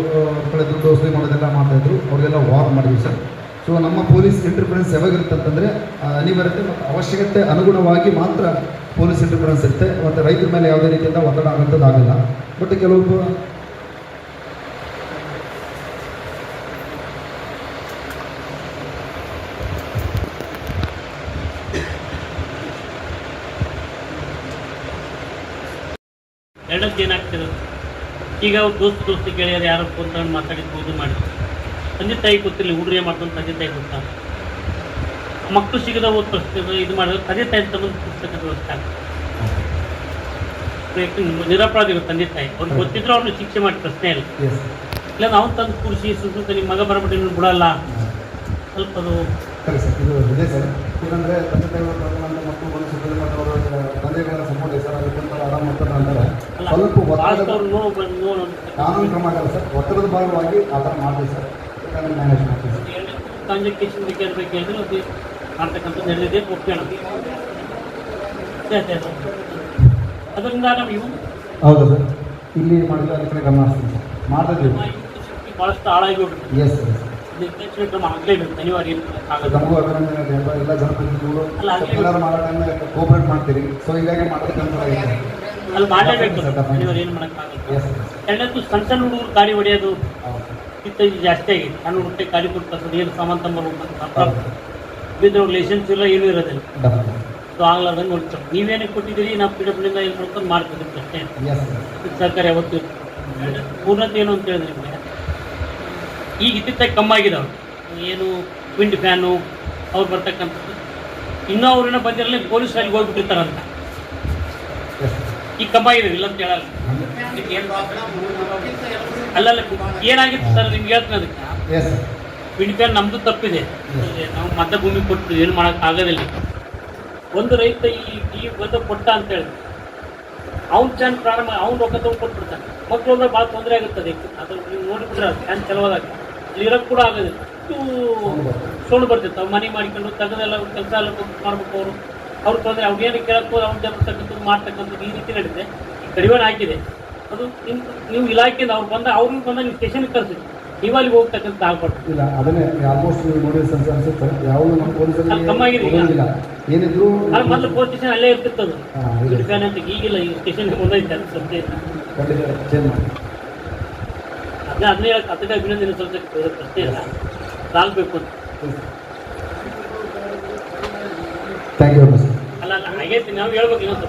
ಕಡೆ ದುಡ್ಡು ವಸೂಲಿ ಮಾಡೋದೆಲ್ಲ ಮಾಡ್ತಾಯಿದ್ರು, ಅವ್ರಿಗೆಲ್ಲ ವಾರ್ ಮಾಡಿದ್ವಿ ಸರ್. ಸೊ ನಮ್ಮ ಪೊಲೀಸ್ ಇಂಟರ್ಫರೆನ್ಸ್ ಯಾವಾಗಿರುತ್ತೆ ಅಂತಂದರೆ, ಅನಿವಾರ್ಯತೆ ಮತ್ತು ಅವಶ್ಯಕತೆ ಅನುಗುಣವಾಗಿ ಮಾತ್ರ ಪೊಲೀಸ್ ಇಂಟರ್ಫರೆನ್ಸ್ ಇರುತ್ತೆ, ಮತ್ತು ರೈತರ ಮೇಲೆ ಯಾವುದೇ ರೀತಿಯಿಂದ ಒತ್ತಡ ಆಗುವಂಥದ್ದು ಆಗಲ್ಲ. ಬಟ್ ಕೆಲವೊಬ್ಬರು ಎರಡಕ್ಕೆ ಏನಾಗ್ತದೆ, ಈಗ ಅವ್ರು ದೋಸ್ತಿ ಗೆಳೆಯರು ಯಾರು ಕೂತ್ಕೊಂಡು ಮಾತಾಡಿದ್ದು ಇದು ಮಾಡಿ ತಂದೆ ತಾಯಿ ಗೊತ್ತಿಲ್ಲ, ಹುಡುಗರು ಏನು ಮಾಡ್ಕೊಂಡು ತಂದೆ ತಾಯಿ ಗೊತ್ತಾ, ಮಕ್ಕಳು ಸಿಗದ ಇದು ಮಾಡಿದ್ರೆ ತಂದೆ ತಾಯಿ ಸಂಬಂಧ ಪುಸ್ತಕದ ವ್ಯವಸ್ಥೆ ಆಗ್ತದೆ. ನಿರಪರಾಧಿಗಳು ತಂದೆ ತಾಯಿ ಅವ್ರಿಗೆ ಗೊತ್ತಿದ್ರು ಅವ್ರನ್ನ ಶಿಕ್ಷೆ ಮಾಡಿ ಪ್ರಶ್ನೆ ಇಲ್ಲ. ಇಲ್ಲ ನಾವು ತಂದು ಕೂರಿಸಿ ಸುತ್ತ ನಿಮ್ಮ ಮಗ ಬರಬಿಟ್ಟು ನೀವು ಬಿಡಲ್ಲ, ಸ್ವಲ್ಪ ಅದು ಸರಿ ಸರ್. ಇದು ಇದೆ ಸರ್. ಯಾಕಂದರೆ ತಂದೆ ತಾಯಿಗಳು ಮಕ್ಕಳು ಬಂದು ಸುತ್ತಲೂ ಮತ್ತು ಅವರ ತಂದೆಗಳ ಸಪೋರ್ಟ್ ಇದೆ ಸರ್. ಅದಕ್ಕೊಂದು ಆರಾಮ ಮಾಡ್ತಾರೆ ಅಂತಾರೆ, ಸ್ವಲ್ಪ ಕಾನೂನು ಕ್ರಮ ಆಗಲ್ಲ ಸರ್. ಒತ್ತಡದ ಭಾಗವಾಗಿ ಆ ಥರ ಮಾಡ್ತೀವಿ ಸರ್. ಯಾಕಂದರೆ ಮ್ಯಾನೇಜ್ ಮಾಡ್ತೀವಿ ಸರ್. ಟ್ರಾನ್ಸಾಕ್ಷನ್ ಬೇಕು ಹೇಳಿದ್ರೆ ಅದು ಮಾಡ್ತಕ್ಕಂಥದ್ದು ಹೇಳಿದೆ ಒಪ್ಪಿಗೆ. ಅದರಿಂದ ನಾವು ಇವು ಹೌದು ಸರ್, ಇಲ್ಲಿ ಮಾಡಿದ್ರೆ ಅದಕ್ಕೆ ಕಡೆ ಗಮನ ಹರಿಸ್ತೀವಿ ಸರ್. ಮಾಡ್ತಿದ್ದೀವಿ ಭಾಳಷ್ಟು ಹಾಳಾಗಿ ಹೋಗ್ಬಿಟ್ಟು ಎಸ್ ಸರ್. ನಿರ್ದೇಶನ ಕ್ರಮ ಆಗಲೇಬೇಕು, ಅನಿವಾರ್ಯ ಆಗಲ್ಲ. ನಮಗೂ ಎಲ್ಲ ಜನಪ್ರತಿನಿಧಿಗಳು ಎಲ್ಲರೂ ಮಾಡೋ ಟೈಮ್ನಾಗ ಕೋಆಪರೇಟ್ ಮಾಡ್ತೀರಿ. ಸೊ ಹೀಗಾಗಿ ಮಾಡೋದಕ್ಕಂತ ಅಲ್ಲಿ ಮಾಡಲೇಬೇಕು, ಅನಿವಾರ್ಯ ಏನು ಮಾಡೋಕ್ಕಾಗಲ್ಲ. ಎರಡನೇದು ಸಣ್ಣ ಸಣ್ಣ ಹುಡುಗರು ಗಾಡಿ ಹೊಡೆಯೋದು ಇತ್ತೀಚೆಗೆ ಜಾಸ್ತಿ ಆಗಿದೆ. ಸಣ್ಣ ಹುಡುಗರಿಗೆ ಗಾಡಿ ಕೊಟ್ಟು ಏನು ಸಾಮಾನು ತಂಬರ್ಬೇಕು, ಬಿದ್ದರೆ ಲೈಸೆನ್ಸ್ ಇಲ್ಲ, ಏನೂ ಇರೋದಿಲ್ಲ. ಸೊ ಆಗ್ಲಾರ್ದಂಗೆ ನೋಡ್ತಾರೆ. ನೀವೇನಕ್ಕೆ ಕೊಟ್ಟಿದ್ದೀರಿ, ನಾವು ಪಿಡಬ್ಲಿಂದ ಏನು ಮಾಡ್ಕೊಂಡು ಮಾಡ್ತಿದ್ದೀವಿ ಪ್ರಶ್ನೆ. ಸರ್ಕಾರ ಯಾವತ್ತು ಪೂರ್ಣತೆ ಏನು ಅಂತ ಹೇಳಿದ್ರೆ ನಿಮಗೆ ಈಗ ಇತ್ತಿತ್ತಾಗಿ ಕಮ್ಮಾಗಿದ್ದಾವೆ. ಏನು ವಿಂಡ್ ಫ್ಯಾನು ಅವ್ರು ಬರ್ತಕ್ಕಂಥದ್ದು, ಇನ್ನೂ ಅವ್ರನ್ನ ಬಂದಿರಲಿ ಪೊಲೀಸ್ ಅಲ್ಲಿ ಹೋಗ್ಬಿಟ್ಟಿರ್ತಾರಂತ. ಈಗ ಕಮ್ಮಾಗಿದೆ, ಇಲ್ಲ ಅಂತ ಹೇಳಲ್ಲ. ಅಲ್ಲಲ್ಲ ಏನಾಗಿತ್ತು ಸರ್ ನಿಮ್ಗೆ ಹೇಳ್ತೀನಿ ಅದಕ್ಕೆ. ವಿಡಿಪ್ಯಾನ್ ನಮ್ಮದು ತಪ್ಪಿದೆ. ನಾವು ಮಧ್ಯ ಭೂಮಿ ಕೊಟ್ಟು ಏನು ಮಾಡೋಕ್ಕಾಗೋದಿಲ್ಲ. ಒಂದು ರೈತ ಈ ಗದ್ದೆ ಕೊಟ್ಟ ಅಂತ ಹೇಳಿ ಅವ್ನು ಚಾನ್ ಪ್ರಾರಂಭ ಅವ್ನು ರೊಕ್ಕ ತೊಗೊಂಡು ಕೊಟ್ಬಿಡ್ತಾನೆ. ಮಕ್ಕಳು ಅಂದ್ರೆ ಭಾಳ ತೊಂದರೆ ಆಗುತ್ತದೆ. ಅದು ನೀವು ನೋಡಿಬಿಟ್ರೆ ಫ್ಯಾನ್ ಚಲವಾದಾಗ ಅಲ್ಲಿ ಇರೋಕ್ಕೆ ಕೂಡ ಆಗೋದಿಲ್ಲ. ಸೌಂಡ್ ಬರ್ತಿತ್ತು. ಅವ್ರು ಮನೆ ಮಾಡಿಕೊಂಡು ತೆಗೆದೆಲ್ಲ ಕೆಲಸ ಎಲ್ಲ ಮಾಡ್ಬೇಕು. ಅವ್ರು ತೊಂದರೆ ಅವ್ರೇನು ಕೇಳಕ್ಕೆ ಅವ್ನು ಜಬರ್ತಕ್ಕಂಥದ್ದು ಮಾಡ್ತಕ್ಕಂಥದ್ದು ಈ ರೀತಿ ನಡೀತೆ. ಕಡಿವಾಣ ಹಾಕಿದೆ. ಅದು ನೀವು ಇಲಾಖೆಯಿಂದ ಅವ್ರು ಅವ್ರಿಗೆ ಬಂದಾಗ ನೀವು ಸ್ಟೇಷನ್ಗೆ ಕಳಿಸಿ. ನೀವು ಅಲ್ಲಿ ಹೋಗ್ತಕ್ಕಂಥ ಆಗ್ಬಾರ್ದು. ಇಲ್ಲ, ಅದನ್ನೇ ಆಲ್ಮೋಸ್ಟ್ ನೀವು ನೋಡಿ ಅನ್ಸುತ್ತೆ. ಯಾವುದು ನಮ್ಮ ಪೊಲೀಸರಿಗೆ ಕಮ್ಮಾಗಿದೆ ಏನಿದ್ರು ಮೊದಲು ಪೊಲೀಸ್ ಸ್ಟೇಷನ್ ಅಲ್ಲೇ ಇರ್ತಿತ್ತು. ಅದು ವಿಡಿಪ್ಯಾನ್ ಅಂತ ಈಗಿಲ್ಲ. ಈ ಸ್ಟೇಷನ್ಗೆ ಒಂದೈತೆ ಅದು ಸದ್ಯ ಚೇಂಜ್ ಮಾಡಿ. ಅದನ್ನೇ ಹೇಳಕ್ಕೆ ಅದಕ್ಕೆ ಅಭಿನಂದನೆ ಸಲ್ಲಿಸಕ್ಕೆ ಪ್ರಶ್ನೆ ಇಲ್ಲ. ಸಾಲ್ಬೇಕು ಅಂತ. Thank you very much. ಅಲ್ಲ ಹಾಗೈತಿ, ನಾವು ಹೇಳ್ಬೇಕು ಇನ್ನೊಂದು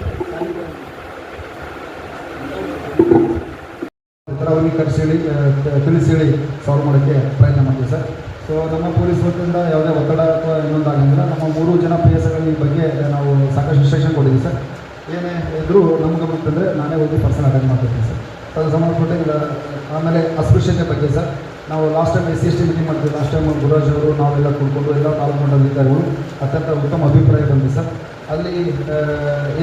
ಅವ್ರಿಗೆ ತಿಳಿಸಿ ಹೇಳಿ ಸಾಲ್ವ್ ಮಾಡೋಕ್ಕೆ ಪ್ರಯತ್ನ ಮಾಡ್ತೀವಿ ಸರ್. ಸೊ ನಮ್ಮ ಪೊಲೀಸ್ ವತಿಯಿಂದ ಯಾವುದೇ ಒತ್ತಡ ಅಥವಾ ಇನ್ನೊಂದಾಗಂಗಿಲ್ಲ. ನಮ್ಮ 3 ಜನ PSಗಳ ಈ ಬಗ್ಗೆ ನಾವು ಸಾಕಷ್ಟು ಇನ್ಸ್ಟ್ರಕ್ಷನ್ ಕೊಟ್ಟಿದ್ದೀವಿ ಸರ್. ಏನೇ ಇದ್ದರೂ ನಮ್ಮ ಗಮನಕ್ಕೆ ತಂದರೆ ನಾನೇ ಹೋಗಿ ಪರ್ಸನ್ ಅಟೆಂಡ್ ಮಾಡ್ತಿರ್ತೀನಿ ಸರ್. ಅದು ಸಂಬಂಧಪಟ್ಟ ಆಮೇಲೆ ಅಸ್ಪೃಶ್ಯತೆ ಬಗ್ಗೆ ಸರ್, ನಾವು ಲಾಸ್ಟ್ ಟೈಮ್ SC/ST ಮೀಟಿಂಗ್ ಮಾಡ್ತೀವಿ. ಲಾಸ್ಟ್ ಟೈಮ್ ಗುರುರಾಜ್ ಅವರು ನಾವೆಲ್ಲ ಕೂತ್ಕೊಂಡು ಎಲ್ಲ ತಾಲೂಕು ಮಂಡಲ ಅಧಿಕಾರಿಗಳು ಅತ್ಯಂತ ಉತ್ತಮ ಅಭಿಪ್ರಾಯ ಬಂದಿದೆ ಸರ್. ಅಲ್ಲಿ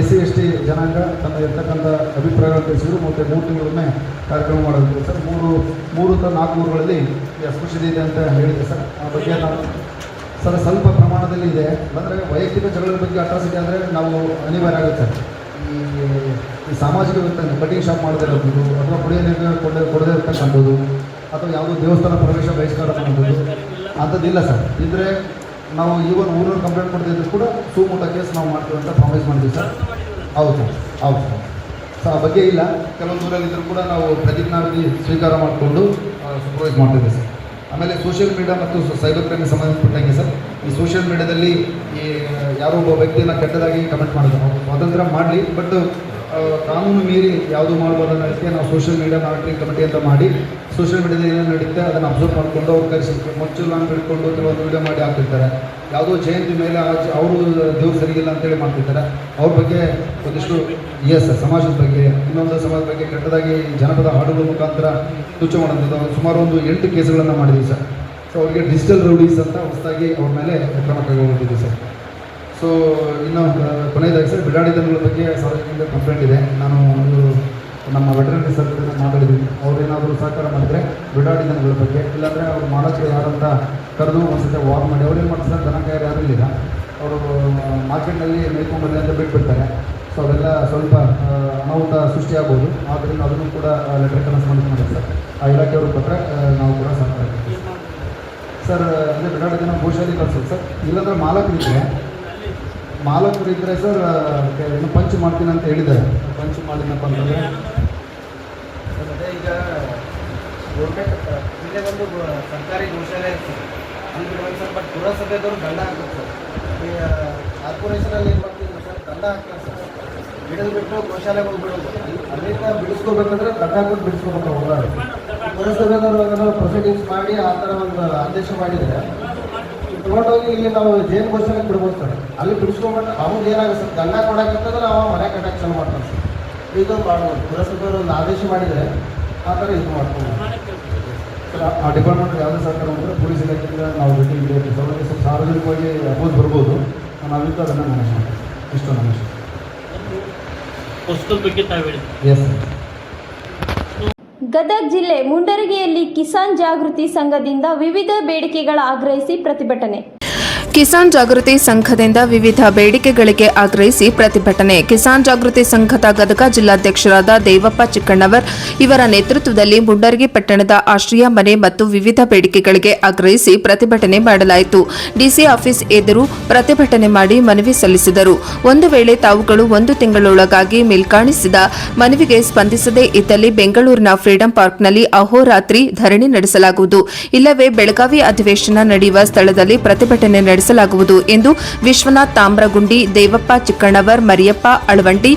SC/ST ಜನಾಂಗ ತಮ್ಮ ಇರ್ತಕ್ಕಂಥ ಅಭಿಪ್ರಾಯಗಳನ್ನು ತಿಳಿಸಿದ್ರು. ಮತ್ತು 3 ತಿಂಗಳೊಮ್ಮೆ ಕಾರ್ಯಕ್ರಮ ಮಾಡೋದು ಸರ್. 3-4 ಊರುಗಳಲ್ಲಿ ಈ ಅಸ್ಪೃಶ್ಯತೆ ಇದೆ ಅಂತ ಹೇಳಿದೆ ಸರ್. ಆ ಬಗ್ಗೆ ನಾವು ಸರ್ ಸ್ವಲ್ಪ ಪ್ರಮಾಣದಲ್ಲಿ ಇದೆ. ಅಂದರೆ ವೈಯಕ್ತಿಕ ಜಗಳದ ಬಗ್ಗೆ ಅಟ್ರಾಸಿಟಿ ಅಂದರೆ ನಾವು ಅನಿವಾರ್ಯ ಆಗುತ್ತೆ ಸರ್. ಈ ಸಾಮಾಜಿಕ ವ್ಯಕ್ತಿ ಕಟಿಂಗ್ ಶಾಪ್ ಮಾಡದಿರೋದು ಅಥವಾ ಕುಡಿಯೋ ನೀರು ಕೊಡದೇ ಇರ್ತಕ್ಕಂಥದ್ದು ಅಥವಾ ಯಾವುದೋ ದೇವಸ್ಥಾನ ಪ್ರವೇಶ ಬಹಿಷ್ಕಾರ ಮಾಡೋದು ಅಂಥದ್ದಿಲ್ಲ ಸರ್. ಇದ್ದರೆ ನಾವು ಈವನ್ ಊರನ್ನು ಕಂಪ್ಲೇಂಟ್ ಕೊಡ್ತಿದ್ರು ಕೂಡ ಸುಮೂಟ ಕೇಸ್ ನಾವು ಮಾಡ್ತೀವಿ ಅಂತ ಪ್ರಾಮಿಸ್ ಮಾಡ್ತೀವಿ ಸರ್. ಹೌದು ಸರ್, ಹೌದು ಸರ್. ಸೊ ಆ ಬಗ್ಗೆ ಇಲ್ಲ. ಕೆಲವೊಂದು ಊರಲ್ಲಿದ್ದರೂ ಕೂಡ ನಾವು ಪ್ರತಿಜ್ಞಾವಿಧಿ ಸ್ವೀಕಾರ ಮಾಡಿಕೊಂಡು ಸೂಪರ್ವೈಸ್ ಮಾಡ್ತಿದ್ದೀವಿ ಸರ್. ಆಮೇಲೆ ಸೋಷಿಯಲ್ ಮೀಡಿಯಾ ಮತ್ತು ಸೈಬರ್ ಕ್ರೈಮ್ಗೆ ಸಂಬಂಧಪಟ್ಟಂಗೆ ಸರ್, ಈ ಸೋಷಿಯಲ್ ಮೀಡಿಯಾದಲ್ಲಿ ಈ ಯಾರೋ ಒಬ್ಬ ವ್ಯಕ್ತಿಯನ್ನು ಕೆಟ್ಟದಾಗಿ ಕಮೆಂಟ್ ಮಾಡಿದ್ರು, ಸ್ವಾತಂತ್ರ್ಯ ಮಾಡಲಿ, ಬಟ್ ಕಾನೂನು ಮೀರಿ ಯಾವುದು ಮಾಡ್ಬೋದು ಅನ್ನೋದಕ್ಕೆ ನಾವು ಸೋಷಿಯಲ್ ಮೀಡಿಯಾ ಮಾನಿಟರಿಂಗ್ ಕಮಿಟಿ ಅಂತ ಮಾಡಿ ಸೋಷಿಯಲ್ ಮೀಡಿಯಾದಲ್ಲಿ ಏನೇನು ನಡೀತೆ ಅದನ್ನು ಅಬ್ಸರ್ವ್ ಮಾಡಿಕೊಂಡು ಅವ್ರು ಕರೆಸಿ ಮೊಚ್ಚುಗಳನ್ನು ಬಿಟ್ಕೊಂಡು ಕೆಲವೊಂದು ವೀಡಿಯೋ ಮಾಡಿ ಹಾಕ್ತಿರ್ತಾರೆ. ಯಾವುದೋ ಜಯಂತಿ ಮೇಲೆ ಅವರು ದೇವ್ರು ಸರಿಗಿಲ್ಲ ಅಂತೇಳಿ ಮಾಡ್ತಿರ್ತಾರೆ. ಅವ್ರ ಬಗ್ಗೆ ಒಂದಿಷ್ಟು ಸಮಾಜದ ಬಗ್ಗೆ, ಇನ್ನೊಂದು ಸಮಾಜದ ಬಗ್ಗೆ ಕೆಟ್ಟದಾಗಿ ಜನಪದ ಹಾಡುಗಳ ಮುಖಾಂತರ ತುಚ್ಛ ಮಾಡೋಂಥದ್ದು ಸುಮಾರು ಒಂದು 8 ಕೇಸ್ಗಳನ್ನು ಮಾಡಿದ್ದೀವಿ ಸರ್. ಸೊ ಅವರಿಗೆ ಡಿಜಿಟಲ್ ರೌಡೀಸ್ ಅಂತ ಹೊಸದಾಗಿ ಅವ್ರ ಮೇಲೆ ಕ್ರಮ ಕೈಗೊಂಡಿದ್ದೀವಿ ಸರ್. ಸೊ ಇನ್ನು ಕೊನೆಯದಾಗಿ ಸರ್, ಬಿಡಾಡಿ ದನಗಳ ಬಗ್ಗೆ ಸಾರ್ವಜನಿಕ ಕಂಪ್ಲೇಂಟ್ ಇದೆ. ನಾನು ನಮ್ಮ ವೆಟರ್ನರಿ ಸರ್ಕಾರ ಮಾತಾಡಿದ್ದೀನಿ. ಅವ್ರೇನಾದರೂ ಸಹಕಾರ ಮಾಡಿದರೆ ಬಿಡಾಡಿ ದನಗಳ ಬಗ್ಗೆ, ಇಲ್ಲಾಂದರೆ ಅವ್ರು ಮಾಡೋಕ್ಕೆ ಯಾರಂತ ಕರೆದು ಒಂದ್ಸತಿ ವಾರ್ ಮಾಡಿ ಅವ್ರೇನು ಮಾಡ್ತಾರೆ, ದನಕಾಯರು ಯಾರೂ ಇಲ್ಲ, ಅವರು ಮಾರ್ಕೆಟ್ನಲ್ಲಿ ಮೇಯ್ಕೊಂಡ್ಬರಲಿ ಅಂತ ಬಿಟ್ಬಿಡ್ತಾರೆ. ಸೊ ಅವೆಲ್ಲ ಸ್ವಲ್ಪ ಅನಾಹುತ ಸೃಷ್ಟಿಯಾಗ್ಬೋದು. ಆದ್ದರಿಂದ ಅದನ್ನು ಕೂಡ ಲೆಟರ್ ಕರೆಸ್ಪಾಂಡೆನ್ಸ್ ಮಾಡಿ ಸರ್. ಆ ಇಲಾಖೆಯವರು ಕೊಟ್ಟರೆ ನಾವು ಕೂಡ ಸಹಕಾರ ಸರ್. ಅದೇ ಬಿಡಾಡಿ ದನ ಗೋಶಾಲೆ ಕಳಿಸೋದು ಸರ್. ಇಲ್ಲಾಂದರೆ ಮಾಲಕರು ಇದ್ದರೆ ಸರ್ ಏನು ಪಂಚ್ ಮಾಡ್ತೀನಿ ಅಂತ ಹೇಳಿದ್ದಾರೆ. ಪಂಚ್ ಮಾಡಿನಪ್ಪ ಅಂತಂದರೆ ಅದೇ ಈಗ ಗೌರ್ಮೆಂಟ್ ಇಲ್ಲೇ ಒಂದು ಸರ್ಕಾರಿ ಗೋಶಾಲೆ ಇರ್ತದೆ ಅಲ್ಲಿ ಬಿಡ್ಬೇಕು ಸರ್. ಬಟ್ ಪುರಸಭೆದವರು ದಂಡ ಹಾಕ್ಬೇಕು ಸರ್. ಈ ಕಾರ್ಪೊರೇಷನಲ್ಲಿ ಏನು ಮಾಡ್ತೀವಿ ಸರ್, ದಂಡ ಹಾಕ್ತಾರೆ ಸರ್. ಬಿಟ್ಟು ಗೋಶಾಲೆಗಳು ಬಿಡೋದು, ಅಲ್ಲಿಂದ ಬಿಡಿಸ್ಕೋಬೇಕಂದ್ರೆ ದಂಡ ಹಾಕೊಂಡು ಬಿಡಿಸ್ಕೋಬೇಕು. ಹೋಗೋದು ಪುರಸಭೆದವರು ಅದನ್ನು ಪ್ರೊಸೀಡಿಂಗ್ಸ್ ಮಾಡಿ ಆ ಥರ ಒಂದು ಆದೇಶ ಮಾಡಿದರೆ ತೊಗೊಂಡೋಗಿ ಇಲ್ಲಿ ನಾವು ಜೈನ್ ಗೋಶಾಲೆಗೆ ಬಿಡ್ಬೋದು ಸರ್. ಅಲ್ಲಿ ಬಿಡಿಸ್ಕೊಂಡ್ಬಿಟ್ಟು ಅವ್ರಿಗೆ ಏನಾಗುತ್ತೆ ಸರ್, ದಂಡ ಕೊಡೋಕ್ಕಂತಂದ್ರೆ ಅವ ಮನೆ ಕಟ್ಟಕ್ಕೆ ಚಾಲು ಮಾಡ್ತಾರೆ ಸರ್. ಇದು ಮಾಡ್ಬೋದು. ಪುರಸಭೆಯವರು ಒಂದು ಆದೇಶ ಮಾಡಿದರೆ ಆ ಥರ ಇದು ಮಾಡ್ಕೊಂಡು ಸರ್. ಆ ಡಿಪಾರ್ಟ್ಮೆಂಟ್ ಯಾವುದೇ ಸರ್ಕಾರ ಅಂದರೆ ಪೊಲೀಸ್ ಇಲಾಖೆಯಿಂದ ನಾವು ಭೇಟಿ ಇದೆ. ಸ್ವಲ್ಪ ಸಾರ್ವಜನಿಕವಾಗಿ ಅಪೋಸ್ ಬರ್ಬೋದು. ನಾವಿದ್ದು ಅದನ್ನು ಮ್ಯಾನೇಜ್ ಮಾಡ್ತೀವಿ. ಇಷ್ಟು ನಮ್ಮ ವಸ್ತು ಬಗ್ಗೆ ತಾವು ಹೇಳಿ. Yes sir. ಗದಗ ಜಿಲ್ಲೆ ಮುಂಡರಗಿಯಲ್ಲಿ ಕಿಸಾನ್ ಜಾಗೃತಿ ಸಂಘದಿಂದ ವಿವಿಧ ಬೇಡಿಕೆಗಳ ಆಗ್ರಹಿಸಿ ಪ್ರತಿಭಟನೆ. ಕಿಸಾನ್ ಜಾಗೃತಿ ಸಂಘದಿಂದ ವಿವಿಧ ಬೇಡಿಕೆಗಳಿಗೆ ಆಗ್ರಹಿಸಿ ಪ್ರತಿಭಟನೆ. ಕಿಸಾನ್ ಜಾಗೃತಿ ಸಂಘದ ಗದಗ ಜಿಲ್ಲಾಧ್ಯಕ್ಷರಾದ ದೇವಪ್ಪ ಚಿಕ್ಕಣ್ಣವರ್ ಇವರ ನೇತೃತ್ವದಲ್ಲಿ ಮುಂಡರಗಿ ಪಟ್ಟಣದ ಆಶ್ರಯ ಮನೆ ಮತ್ತು ವಿವಿಧ ಬೇಡಿಕೆಗಳಿಗೆ ಆಗ್ರಹಿಸಿ ಪ್ರತಿಭಟನೆ ಮಾಡಲಾಯಿತು. ಡಿಸಿ ಆಫೀಸ್ ಎದುರು ಪ್ರತಿಭಟನೆ ಮಾಡಿ ಮನವಿ ಸಲ್ಲಿಸಿದರು. ಒಂದು ವೇಳೆ ತಾವುಗಳು 1 ತಿಂಗಳೊಳಗಾಗಿ ಮೇಲ್ಕಾಣಿಸಿದ ಮನವಿಗೆ ಸ್ಪಂದಿಸದೇ ಇದ್ದಲ್ಲಿ ಬೆಂಗಳೂರಿನ ಫ್ರೀಡಂ ಪಾರ್ಕ್ನಲ್ಲಿ ಅಹೋರಾತ್ರಿ ಧರಣಿ ನಡೆಸಲಾಗುವುದು. ಇಲ್ಲವೇ ಬೆಳಗಾವಿ ಅಧಿವೇಶನ ನಡೆಯುವ ಸ್ಥಳದಲ್ಲಿ ಪ್ರತಿಭಟನೆ ನಡೆಸಲಾಗುವುದು ಎಂದು ವಿಶ್ವನಾಥ್ ತಾಮ್ರಗುಂಡಿ, ದೇವಪ್ಪ ಚಿಕ್ಕಣ್ಣವರ್, ಮರಿಯಪ್ಪ ಅಳವಂಟಿ,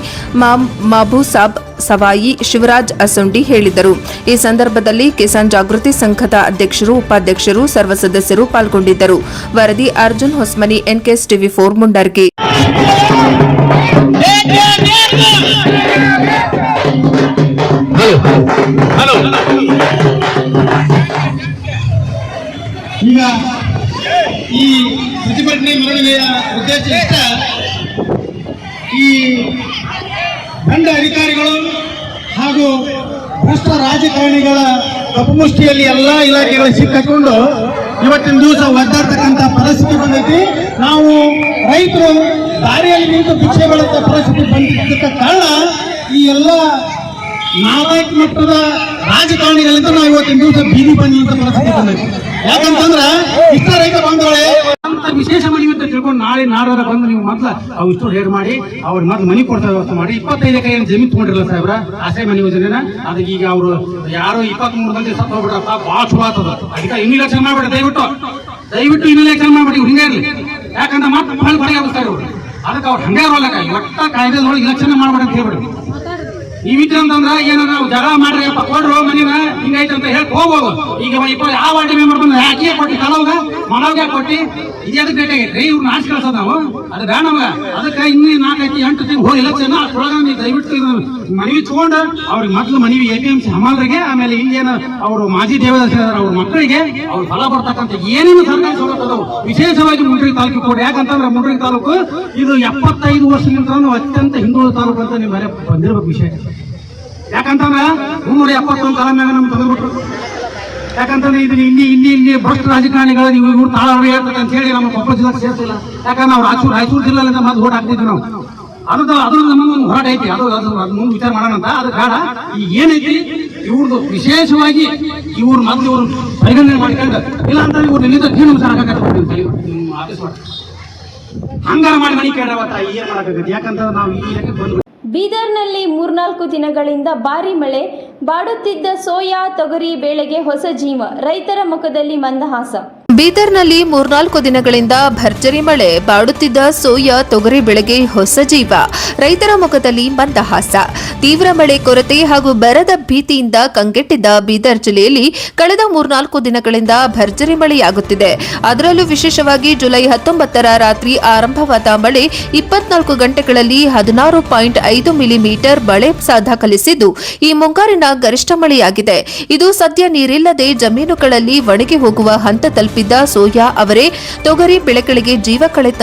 ಮಾಬೂಸಾಬ್ ಸವಾಯಿ, ಶಿವರಾಜ್ ಅಸುಂಡಿ ಹೇಳಿದರು. ಈ ಸಂದರ್ಭದಲ್ಲಿ ಕಿಸಾನ್ ಜಾಗೃತಿ ಸಂಘದ ಅಧ್ಯಕ್ಷರು, ಉಪಾಧ್ಯಕ್ಷರು, ಸರ್ವ ಸದಸ್ಯರು ಪಾಲ್ಗೊಂಡಿದ್ದರು. ವರದಿ ಅರ್ಜುನ್ ಹೊಸ್ಮನಿ, ಎನ್ಕೆಎಸ್ ಟಿವಿ 4 ಮುಂಡರ್ಗಿ. ಈಗ ಮೆರವಣಿಗೆ ಮೆರವಣಿಗೆಯ ಉದ್ದೇಶ ಇಷ್ಟ, ಈ ದಂಡ ಅಧಿಕಾರಿಗಳು ಹಾಗೂ ಭ್ರಷ್ಟ ರಾಜಕಾರಣಿಗಳ ಕಪುಮುಷ್ಟಿಯಲ್ಲಿ ಎಲ್ಲಾ ಇಲಾಖೆಗಳು ಸಿಕ್ಕಿಕೊಂಡು ಇವತ್ತಿನ ದಿವಸ ಒದ್ದಾಡ್ತಕ್ಕಂಥ ಪರಿಸ್ಥಿತಿ ಬಂದೈತಿ. ನಾವು ರೈತರು ದಾರಿಯಲ್ಲಿ ನಿಂತು ಭಿಕ್ಷೆ ಬೆಳೆದ ಪರಿಸ್ಥಿತಿ ಬಂದಿದ್ದಕ್ಕೆ ಕಾರಣ ಈ ಎಲ್ಲ ನಾಲ್ಕು ಮಟ್ಟದ ರಾಜಕಾರಣಿಗಳಿಂದ ನಾವು ಇವತ್ತಿನ ದಿವಸ ಬೀದಿ ಬಂದಂತ ಪರಿಸ್ಥಿತಿ ಬಂದೈತಿ. ಯಾಕಂತಂದ್ರ ಇಷ್ಟ ರೈತ ಬಂದವಳೆ ಅಂತ ವಿಶೇಷ ಮನವಿ ಅಂತ ತಿಳ್ಕೊಂಡು ನಾಳೆ ನಾಡೋರ ಬಂದು ನೀವು ಮೊದಲ ಅವು ಇಷ್ಟು ಹೇರ್ ಮಾಡಿ ಅವ್ರ ಮೊದಲು ಮನಿ ಕೊಡ್ತಾ ವ್ಯವಸ್ಥೆ ಮಾಡಿ 25 ಎಕರೆ ಏನು ಜಮೀನು ತಗೊಂಡಿರಲ್ಲ ಸಾಹೇಬ್ರ ಆಶ್ರಯ ಮನೆ ಯೋಜನೆನ. ಅದಕ್ಕೆ ಈಗ ಅವರು ಯಾರೋ 23 ಮಂದಿ ಸತ್ತು ಹೋಗ್ಬಿಟ್ರಪ್ಪ, ಭಾಳ ಚಲೋ ಆಗ್ತದ. ಅದಕ್ಕೆ ಇನ್ವಿಲೇಷನ್ ಮಾಡ್ಬೇಡಿ, ದಯವಿಟ್ಟು ಇನ್ವಿಲೇಷನ್ ಮಾಡ್ಬಿಡಿ. ಹಿಂಗೆ ಇರಲಿ, ಯಾಕಂದ್ರೆ ಮತ್ತೆ ಫಲ ಬರೀ ಆಗುತ್ತೆ ಇವರು. ಅದಕ್ಕೆ ಅವ್ರು ಹಂಗೆ ಇರೋಲ್ಲ, ಒಟ್ಟ ಕಾಯ್ದೆದೊಳಗೆ ಇಲೆಕ್ಷನ್ ಮಾಡ್ಬೇಡಿ ಅಂತ ಹೇಳ್ಬಿಡಿ. ನೀವಿದ್ರೆ ಅಂತಂದ್ರ ಏನಾರ ನಾವು ಜಗಳ ಮಾಡ್ರಿ ಅಪ್ಪ ಕೊಡ್ರು ಮನಿನ ಹಿಂಗೈತೆ ಅಂತ ಹೇಳಿ ಹೋಗ್ಬೋದು. ಈಗ ಯಾವ ವಾರ್ಡ್ ಮೆಂಬರ್ ಬಂದ್ರೆ ಯಾಕೆ ಕೊಟ್ಟಿ ಕಲವ್ಗ ಮನವ್ಗೆ ಕೊಟ್ಟಿ ಇದಕ್ಕೆ ಡೇಟ್ ಆಗೈತ್ರಿ, ಇವ್ರು ನಾಶ ಕಳ್ಸೋದು ನಾವು. ಅದು ಬೇಡ ನಮ್ಗ. ಅದಕ್ಕೆ ಇನ್ನೂ 4-8 ತಿಂಗಳು ಹೋಗಿ ಎಲೆಕ್ಷನ್ ಅಷ್ಟೊಳಗ ನೀವು ದಯವಿಟ್ಟು ಮನವಿ ತಗೊಂಡು ಅವ್ರಿಗೆ ಮೊದಲು ಮನವಿ APMC ಹಮಾಲರಿಗೆ, ಆಮೇಲೆ ಇಲ್ಲೇನು ಅವರು ಮಾಜಿ ದೇವದಾಸ ಅವ್ರ ಮಕ್ಕಳಿಗೆ ಅವ್ರು ಫಲ ಬರ್ತಕ್ಕಂಥ ಏನೇನು ಸರ್ಕಾರಿ ಸವಲತ್ತು ವಿಶೇಷವಾಗಿ ಮುಂಡ್ರಿಗಿ ತಾಲೂಕು ಕೊಡಿ. ಯಾಕಂತಂದ್ರೆ ಮುಂಡ್ರಿಗಿ ತಾಲೂಕು ಇದು 75 ವರ್ಷದಿಂದ ಅತ್ಯಂತ ಹಿಂದುಳಿದ ತಾಲೂಕು ಅಂತ ನೀವು ಬೇರೆ ಬಂದಿರ್ಬೇಕು ವಿಷಯ. ಯಾಕಂತಂದ್ರೆ 371 ಕಾಲ ಮ್ಯಾಗ ನಮ್ಗೆ ತಂದ್ಬಿಟ್ರು. ಯಾಕಂತಂದ್ರೆ ಇದು ಇಲ್ಲಿ ಭ್ರಷ್ಟ ರಾಜಕಾರಣಿಗಳು ನೀವು ಇವ್ರು ತಾಳ ಹೇಳ್ತಾರೆ ಅಂತ ಹೇಳಿ ನಮ್ಮ ಕೊಪ್ಪಳ ಜಿಲ್ಲೆಗೆ ಸೇರ್ತಿಲ್ಲ. ಯಾಕಂದ್ರೆ ನಾವು ರಾಯಚೂರು ಜಿಲ್ಲೆಯಿಂದ ಮತ್ತೆ ಓಟ್ ಹಾಕ್ತಿದ್ವಿ ನಾವು. ಅದ್ರ ನಮ್ಮೊಂದು ಹೋರಾಟ ಐತಿ, ಅದು ಮುಂದೆ ವಿಚಾರ ಮಾಡೋಣ ಅಂತ. ಅದು ಬೇಡ. ಈಗ ಏನೈತಿ ಇವ್ರದ್ದು ವಿಶೇಷವಾಗಿ ಇವ್ರು ಮೊದಲು ಇವ್ರು ಪರಿಗಣನೆ ಮಾಡ್ಕೊಂಡು, ಇಲ್ಲ ಅಂತ ಇವ್ರು ನಿಲ್ಲಿಂದ ತೀರ್ಮಾನ ಆಫೀಸ್ ಮಾಡಿ ಹಂಗಾರ ಮಾಡಿ ಮನೆ ಕೇಳವತ್ತ ಏನ್ ಮಾಡಬೇಕಾಗತ್ತೆ. ಯಾಕಂತಂದ್ರೆ ನಾವು ಈ ಇಲಾಖೆಗೆ ಬಂದ್ವಿ. ಬೀದರ್ನಲ್ಲಿ 3-4 ದಿನಗಳಿಂದ ಭಾರೀ ಮಳೆ, ಬಾಡುತ್ತಿದ್ದ ಸೋಯಾ ತೊಗರಿ ಬೆಳೆಗೆ ಹೊಸ ಜೀವ, ರೈತರ ಮುಖದಲ್ಲಿ ಮಂದಹಾಸ. ಬೀದರ್ನಲ್ಲಿ 3-4 ದಿನಗಳಿಂದ ಭರ್ಜರಿ ಮಳೆ, ಬಾಡುತ್ತಿದ್ದ ಸೋಯಾ ತೊಗರಿ ಬೆಳೆಗೆ ಹೊಸ ಜೀವ, ರೈತರ ಮುಖದಲ್ಲಿ ಮಂದಹಾಸ. ತೀವ್ರ ಮಳೆ ಕೊರತೆ ಹಾಗೂ ಬರದ ಭೀತಿಯಿಂದ ಕಂಗೆಟ್ಟಿದ್ದ ಬೀದರ್ ಜಿಲ್ಲೆಯಲ್ಲಿ ಕಳೆದ 3-4 ದಿನಗಳಿಂದ ಭರ್ಜರಿ ಮಳೆಯಾಗುತ್ತಿದೆ. ಅದರಲ್ಲೂ ವಿಶೇಷವಾಗಿ ಜುಲೈ 19ರ ರಾತ್ರಿ ಆರಂಭವಾದ ಮಳೆ 24 ಗಂಟೆಗಳಲ್ಲಿ 16.5 ಮಿಲಿಮೀಟರ್ ಮಳೆ ದಾಖಲಿಸಿದ್ದು ಈ ಮುಂಗಾರಿನ ಗರಿಷ್ಠ ಮಳೆಯಾಗಿದೆ. ಇದು ಸದ್ಯ ನೀರಿಲ್ಲದೆ ಜಮೀನುಗಳಲ್ಲಿ ಒಣಗಿ ಹೋಗುವ ಹಂತ ತಲುಪಿದ್ದ ಸೋಯಾ ಅವರೇ ತೊಗರಿ ಬೆಳೆಗಳಿಗೆ ಜೀವ ಕಳೆ